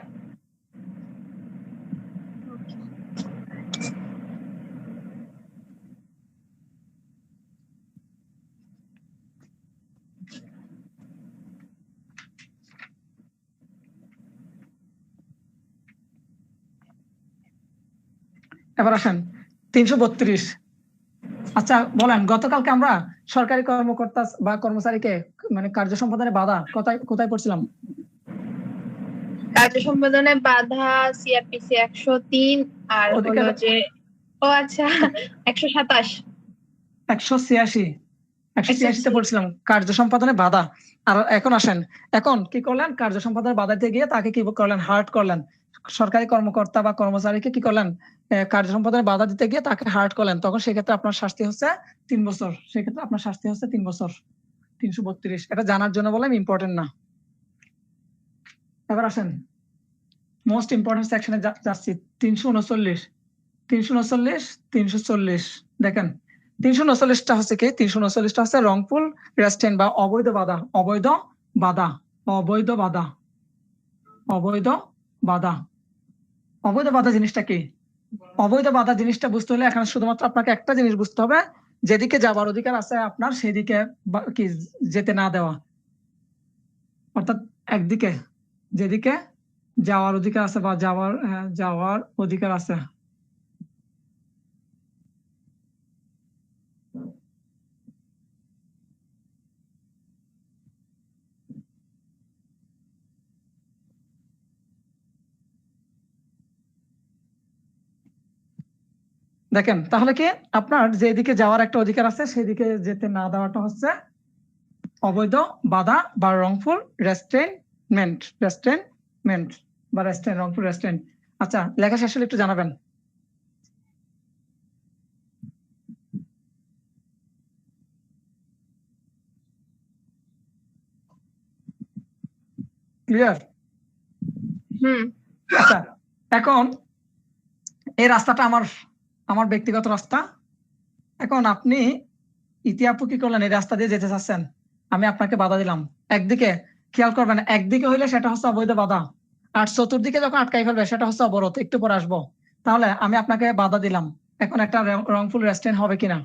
এবার আসেন 332। আচ্ছা বলেন, গতকালকে আমরা সরকারি কর্মকর্তা বা কর্মচারীকে মানে কার্য সম্পাদনে বাধা কোথায় কোথায় পড়ছিলাম? কার্য সম্পাদনে বাধা সিআরপিসি 103 আর হলো যে, ও আচ্ছা 127 186তে পড়ছিলাম কার্য সম্পাদনে বাধা। আর এখন আসেন, এখন কি করলেন? কার্য সম্পাদনে বাধা দিতে গিয়ে তাকে কি করলেন? হার্ট করলেন। সরকারি কর্মকর্তা বা কর্মচারীকে কি করলেন? কার্য সম্পাদনে বাধা দিতে গিয়ে তাকে হার্ট করলেন। তখন সেক্ষেত্রে আপনার শাস্তি হচ্ছে 3 বছর। সেক্ষেত্রে আপনার শাস্তি হচ্ছে 3 বছর। 332। এটা জানার জন্য বললাম, ইম্পর্টেন্ট না। এবার আসেন মোস্ট ইম্পর্টেন্ট সেকশনে যাচ্ছি। 339, 339, 340। দেখেন 339টা হচ্ছে কি? 339টা হচ্ছে রংফুল রেস্ট্রেইন বা অবৈধ বাধা। অবৈধ বাধা, অবৈধ বাধা, অবৈধ বাধা। অবৈধ বাধা জিনিসটা কি? অবৈধ বাধা জিনিসটা বুঝতে হলে এখানে শুধুমাত্র আপনাকে একটা জিনিস বুঝতে হবে, যেদিকে যাবার অধিকার আছে আপনার সেদিকে কি যেতে না দেওয়া। অর্থাৎ একদিকে যেদিকে যাওয়ার অধিকার আছে বা যাওয়ার অধিকার আছে, দেখেন তাহলে কি আপনার যেদিকে যাওয়ার একটা অধিকার আছে সেদিকে যেতে না দেওয়াটা হচ্ছে অবৈধ বাধা বা রংফুল রেস্ট্রেইনমেন্ট। রেস্ট্রেইনমেন্ট বা রংফুল রেস্ট্রেইন। আচ্ছা, লেখা শেষ হলে একটু জানাবেন। ক্লিয়ার? আচ্ছা, এখন এই রাস্তাটা আমার ব্যক্তিগত রাস্তা। এখন আপনি ইতিহাপু কি করলেন? এই রাস্তা দিয়ে যেতে চাচ্ছেন, আমি আপনাকে বাধা দিলাম। একদিকে খেয়াল করবেন, একদিকে হইলে সেটা হচ্ছে অবৈধ বাধা, আর চতুর্দিকে যখন আটকাই ফেলবে সেটা হচ্ছে অবরোধ। একটু পরে আসবো। তাহলে আমি আপনাকে বাধা দিলাম, এখন একটা রংফুল রেস্ট্রেইন হবে কিনা?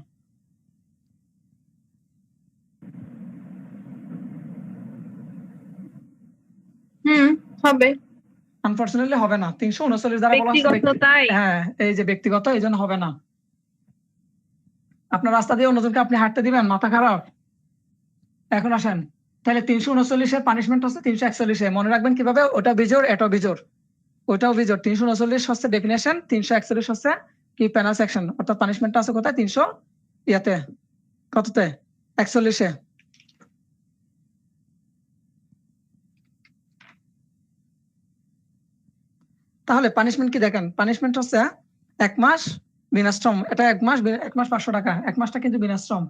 হবে। আনফরচুনেটলি হবে না। 339 দ্বারা বলা হচ্ছে ব্যক্তিগততাই। হ্যাঁ, এই যে ব্যক্তিগত, এই জন্য হবে না। আপনার রাস্তা দিয়ে অন্যজনকে আপনি হাঁটতে দিবেন? মাথা খারাপ? এখন আসেন, তাহলে 339 পানিশমেন্ট হচ্ছে 341। মনে রাখবেন কিভাবে? ওটা বিজোড়, এটাও বিজোড়, ওটাও বিজোড়। 339 হচ্ছে ডেফিনেশন, 341 হচ্ছে কি পেনাল সেকশন, অর্থাৎ পানিশমেন্টটা আছে কোথায়? 300 ইয়াতে, কততে? 41-এ। তাহলে পানিশমেন্ট কি দেখেন? পানিশমেন্ট হচ্ছে 1 মাস বিনাশ্রম। এটা 1 মাস 500 টাকা। 1 মাসটা কিন্তু বিনাশ্রম।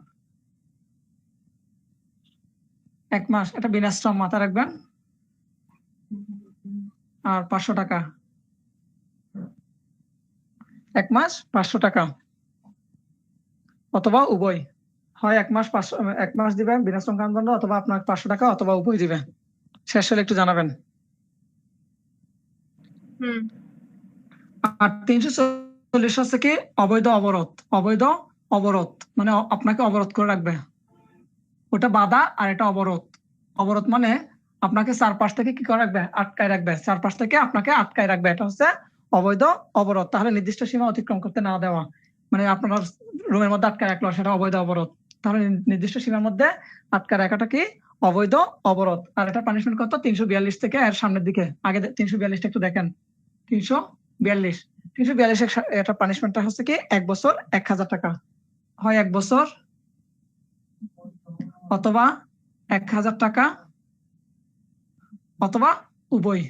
1 মাস এটা বিনাশ্রম, মাথা রাখবেন। আর 500 টাকা, 1 মাস 500 টাকা, অথবা উভয়। হয় 1 মাস 500, 1 মাস দিবে বিনাশ্রম কারাদণ্ড, অথবা আপনার 500 টাকা, অথবা উভয় দিবে। শেষ হলে একটু জানাবেন। আর 340 হচ্ছে কি? অবৈধ অবরোধ। অবৈধ অবরোধ মানে আপনাকে অবরোধ করে রাখবে। ওটা বাধা আর এটা অবরোধ। অবরোধ মানে আপনাকে চারপাশ থেকে কি করে রাখবে? আটকায় রাখবে। চারপাশ থেকে আপনাকে আটকায় রাখবে, এটা হচ্ছে অবৈধ অবরোধ। তাহলে নির্দিষ্ট সীমা অতিক্রম করতে না দেওয়া, মানে আপনার রুমের মধ্যে আটকায় রাখলো, সেটা অবৈধ অবরোধ। তাহলে নির্দিষ্ট সীমার মধ্যে আটকায় রাখাটা কি? অবৈধ অবরোধ। আর এটা পানিশমেন্ট কত? 342 থেকে এর সামনের দিকে। আগে 342টা একটু দেখেন। 342 এটা পানিশমেন্টটা হচ্ছে কি? 1 বছর 1000 টাকা। হয় 1 বছর, অথবা 1000 টাকা, অথবা উভয়।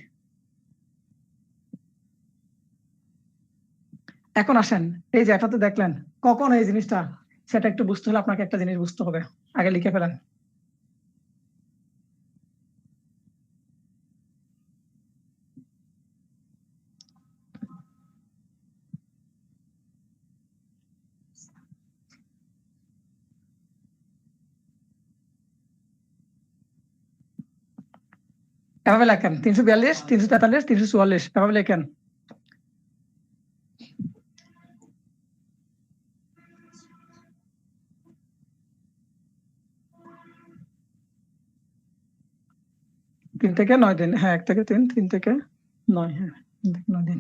এখন আসেন, এই যে এটাতে দেখলেন কখন এই জিনিসটা, সেটা একটু বুঝতে হলে আপনাকে একটা জিনিস বুঝতে হবে। আগে লিখে ফেলেন। এভাবে লেখেন, 342, 343, 344, এভাবে লেখেন। তিন থেকে 9 দিন। হ্যাঁ, 1 থেকে 3, 3 থেকে 9। হ্যাঁ, 3 থেকে 9 দিন।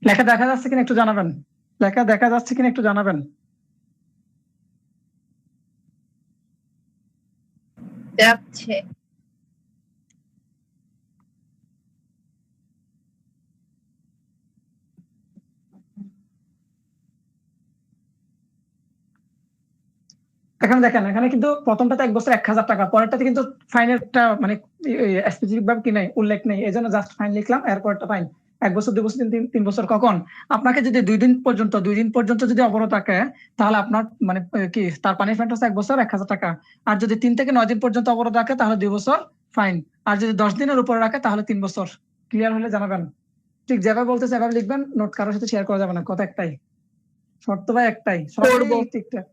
লেখা দেখা যাচ্ছে কিনা একটু জানাবেন। লেখা দেখা যাচ্ছে কিনা একটু জানাবেন। যাচ্ছে। এখানে দেখেন, এখানে কিন্তু প্রথমটাতে 1 বছর 1000 টাকা, পরেরটাতে কিন্তু ফাইনেরটা মানে স্পেসিফিক ভাবে কি নাই, উল্লেখ নেই, এই জন্য জাস্ট ফাইন লিখলাম। এরপরটা ফাইন 1 বছর, 2 বছর, 3 বছর। কখন? আপনাকে যদি 2 দিন পর্যন্ত যদি অবরোধ থাকে, তাহলে আপনার মানে কি তার পানিশমেন্ট হচ্ছে 1 বছর 1000 টাকা। আর যদি 3 থেকে 9 দিন পর্যন্ত অবরোধ রাখে, তাহলে 2 বছর ফাইন। আর যদি 10 দিনের উপরে রাখে, তাহলে 3 বছর। ক্লিয়ার হলে জানাবেন। ঠিক যেভাবে বলতেছে এভাবে লিখবেন, নোট কারোর সাথে শেয়ার করা যাবে না। কথা একটাই, শর্ত ভাই একটাই, সবই ঠিকঠাক।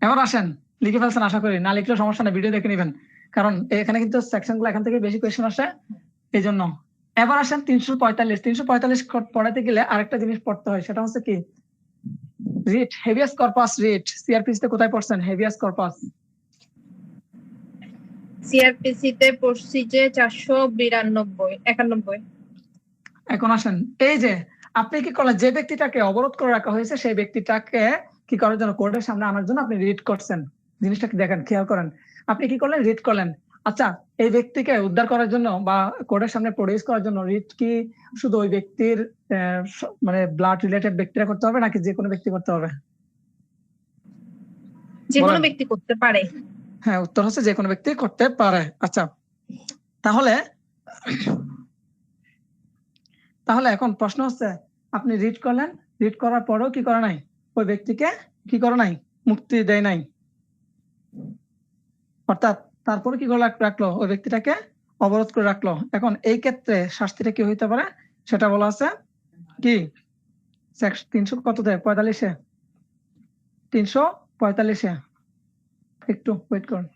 এবার আসেন, লিখে ফেলছেন আশা করি। না লিখলেও সমস্যা নেই, ভিডিও দেখে নেবেন, কারণ এখানে কিন্তু সেকশন গুলো এখান থেকে বেশি কোয়েশ্চেন আসে, এই জন্য। এবার আসেন 345 পড়াতে গেলে আরেকটা জিনিস পড়তে হয়, সেটা হচ্ছে কি? Writ, habeas corpus writ. CrPC তে কোথায় পড়ছেন হেভিয়াস কর্পাস? সিআরপিসি তে পড়ছি যে 492-91। এখন আসেন, এই যে আপনি কি করলেন? যে ব্যক্তিটাকে অবরোধ করে রাখা হয়েছে, সেই ব্যক্তিটাকে কি করার জন্য, কোর্টের সামনে আনার জন্য আপনি রিট করছেন। জিনিসটা দেখেন, খেয়াল করেন। আপনি কি করলেন? রিট করলেন। আচ্ছা, এই ব্যক্তিকে উদ্ধার করার জন্য বা কোর্টের সামনে প্রডিউস করার জন্য রিট কি শুধু ওই ব্যক্তির মানে ব্লাড রিলেটেড ব্যক্তিরা করতে হবে, নাকি যে কোনো ব্যক্তি করতে হবে? যে কোনো ব্যক্তি করতে পারে। হ্যাঁ, উত্তর হচ্ছে যে কোনো ব্যক্তি করতে পারে। আচ্ছা, তাহলে এখন প্রশ্ন হচ্ছে, আপনি রিড করলেন, রিড করার পরেও কি করে নাই? ওই ব্যক্তিকে কি করে নাই? মুক্তি দেয় নাই। অর্থাৎ তারপরে কি করে রাখলো? ওই ব্যক্তিটাকে অবরোধ করে রাখলো। এখন এই ক্ষেত্রে শাস্তিটা কি হইতে পারে, সেটা বলা আছে কি 300 কততে? 45-এ, 345-এ। একটু ওয়েট করুন।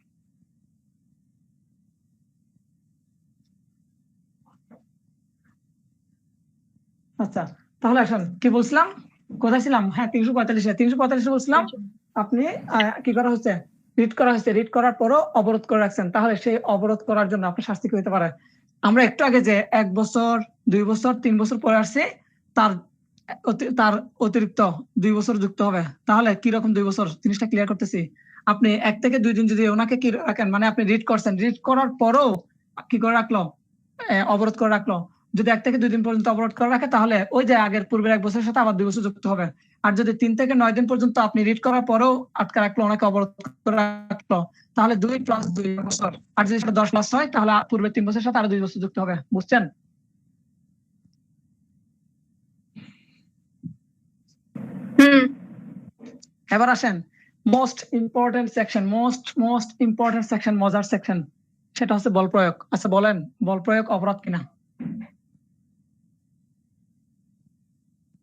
আচ্ছা, তাহলে আসুন, কি বলছিলাম, কোথায় ছিলাম? হ্যাঁ, 345 বলছিলাম। আপনি কি করা হচ্ছে, রিড করা হচ্ছে, রিড করার পরও অবরোধ করে রাখছেন, তাহলে সেই অবরোধ করার জন্য আপনার শাস্তি কি হতে পারে? আমরা একটু আগে যে 1 বছর 2 বছর 3 বছর পরে আসছে, তার তার অতিরিক্ত 2 বছর যুক্ত হবে। তাহলে কি রকম 2 বছর, জিনিসটা ক্লিয়ার করতেছি। আপনি 1 থেকে 2 দিন যদি ওনাকে কি রাখেন, মানে আপনি রিড করছেন, রিড করার পরও কি করে রাখলো, অবরোধ করে রাখলো। যদি 1 থেকে 2 দিন পর্যন্ত অবরোধ করে রাখে, তাহলে ওই যে আগের পূর্বের 1 বছরের সাথে আবার 2 বছর যুক্ত হবে। আর যদি 3 থেকে 9 দিন পর্যন্ত আপনি রিড করার পরেও আটকে রাখলো, ওনাকে অবরোধ করে রাখলো, তাহলে 2 + 2 বছর। আর যদি সেটা 10+ হয়, তাহলে পূর্বের 3 বছরের সাথে আরো 2 বছর যুক্ত হবে। বুঝছেন? এবার আসেন মোস্ট ইম্পর্টেন্ট সেকশন, মজার সেকশন, সেটা হচ্ছে বল প্রয়োগ। আচ্ছা বলেন, বল প্রয়োগ অপরাধ কিনা?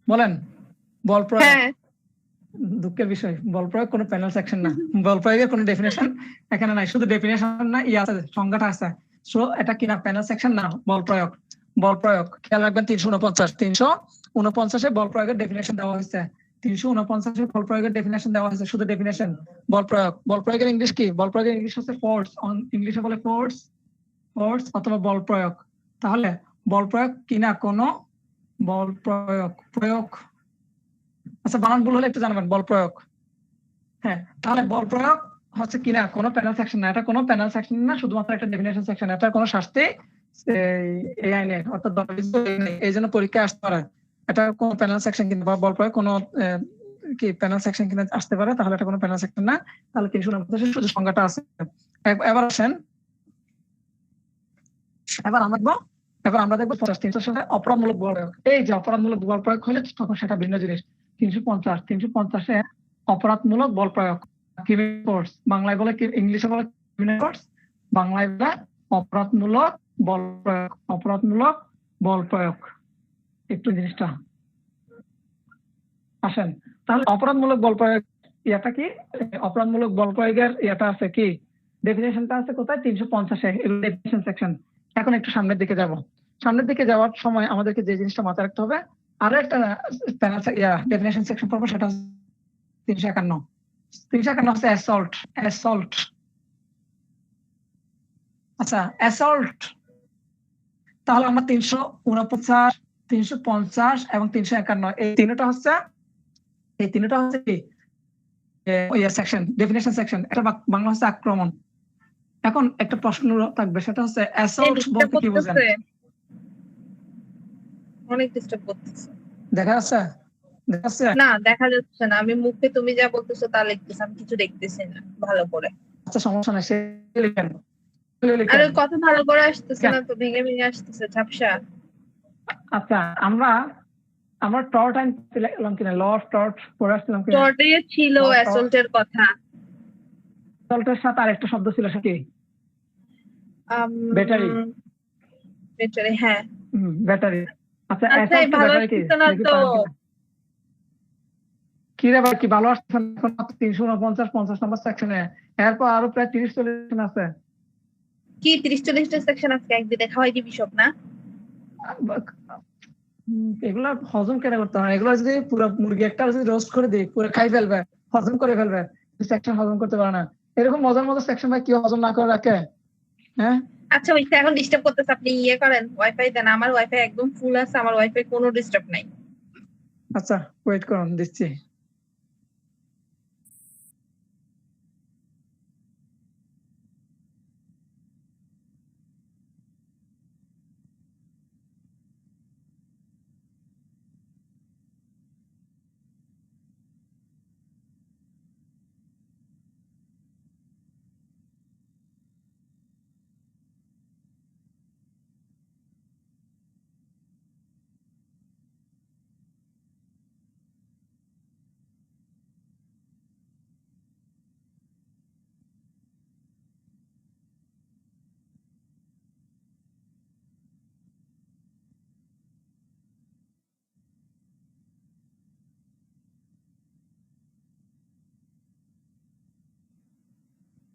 বলেন, বল প্রয়োগ। হ্যাঁ। দুঃখের বিষয়, বল প্রয়োগ কোনো প্যানেল সেকশন না। বল প্রয়োগের কোনো ডেফিনেশন এখানে নাই, শুধু ডেফিনেশন না আছে, সংজ্ঞাটা আছে। সো এটা কিনা প্যানেল সেকশন না, বল প্রয়োগ। বল প্রয়োগ খেয়াল রাখবেন, 349 বল প্রয়োগের ডেফিনেশন দেওয়া হয়েছে। 349 বল প্রয়োগের ডেফিনেশন দেওয়া হয়েছে, শুধু ডেফিনেশন। বল প্রয়োগ, বল প্রয়োগের ইংলিশ কি? বল প্রয়োগের ইংলিশ হচ্ছে ফোর্স, ইংলিশে বলে ফোর্স অথবা বল প্রয়োগ। তাহলে বল প্রয়োগ কিনা কোনো বল প্রয়োগ। আচ্ছা, বানান ভুল হলে একটু জানাবেন, বল প্রয়োগ। হ্যাঁ, তাহলে বল প্রয়োগ হচ্ছে কিনা কোনো প্যানেল সেকশন না, এটা কোনো প্যানেল সেকশন না, শুধুমাত্র একটা ডেফিনেশন সেকশন। এটা কোনো শাস্তি এই আইনে অর্থাৎ এই জন্য পরীক্ষা আসতে পারে। এটা কোনো প্যানেল সেকশন কিনা বা বল প্রয়োগ কোনো কি প্যানেল সেকশন কিনা আসতে পারে, তাহলে এটা কোনো প্যানেল সেকশন না। তাহলে 349 শুধু সংজ্ঞাটা আছে। এবার আসেন, এবার আমরা দেখবো 300 সালে অপরাধমূলক বল প্রয়োগ। এই যে অপরাধমূলক বল প্রয়োগ হলে তখন সেটা ভিন্ন জিনিস। 350 অপরাধমূলক বল প্রয়োগ, ক্রিমিনাল ফোর্স, বাংলায় বলে, ইংলিশে বলে ক্রিমিনাল ফোর্স, বাংলায় বলে অপরাধমূলক বল প্রয়োগ। অপরাধমূলক বল প্রয়োগ, একটু জিনিসটা আসেন। তাহলে অপরাধমূলক বল প্রয়োগ এটা কি? অপরাধমূলক বল প্রয়োগের এটা আছে কি, ডেফিনেশনটা আছে কোথায়? 350 ডেফিনেশন সেকশন। এখন একটু সামনের দিকে যাব। সামনের দিকে যাওয়ার সময় আমাদেরকে যে জিনিসটা মাথায় রাখতে হবে, আরো একটা ডেফিনেশন সেকশন পড়বো, সেটা 351। 351 হচ্ছে অ্যাসল্ট। আচ্ছা, অ্যাসল্ট। তাহলে আমরা 349, 350 এবং 351 এই তিনটা হচ্ছে কি সেকশন, ডেফিনেশন সেকশন। এটা বাংলা হচ্ছে আক্রমণ। এখন একটা প্রশ্ন থাকবে, সেটা হচ্ছে অ্যাসল্ট বলতে কি বোঝেন? অনেক ডিস্টার্ব করতেছে। দেখা যাচ্ছে না, দেখা যাচ্ছে না। আমি মুখে তুমি যা বলতেছো তা লিখতেছি, আমি কিছু দেখতেছি না ভালো করে। আচ্ছা, সমস্যা নাই, সে লিখেন। আরে কথা ভালো করে আসতেছে না তো, ভেঙে ভেঙে আসতেছে, ঝাপসা। আচ্ছা, আমরা টর্ট আনছিলাম কিনা, ল অফ টর্ট পড়ে আসছিলাম কিনা? টর্টে ছিল অ্যাসল্টের কথা। অ্যাসল্টের সাথে আরেকটা শব্দ ছিল, সেটা কি? ব্যাটারি। হ্যাঁ, ব্যাটারি। আচ্ছা, আচ্ছা, ভালো আসতেছে না তো। কি রে ভাই, কি ভালো আসতেছে না? এখন 349 নম্বর সেকশনে, এরপর আরো প্রায় 30-40 আছে। কি 30-40টা সেকশন আছে? একদিন দেখা হয় কি বিশপ না? এগুলা হজম কেন করতে হয়? এগুলো যদি পুরো মুরগি একটা যদি রোস্ট করে দিই, পুরো খাই ফেলবে, হজম করে ফেলবে, সেকশন হজম করতে পারে না। এরকম মজার মজার সেকশন ভাই কি হজম না করে রাখে? হ্যাঁ, আচ্ছা, ওইটা এখন ডিস্টার্ব করতেছে, আপনি ইয়ে করেন, ওয়াইফাই দেন। আমার ওয়াইফাই একদম ফুল আছে, আমার ওয়াইফাই কোনো ডিস্টার্ব নাই। আচ্ছা, ওয়েট করুন, দিচ্ছি।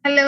হ্যালো।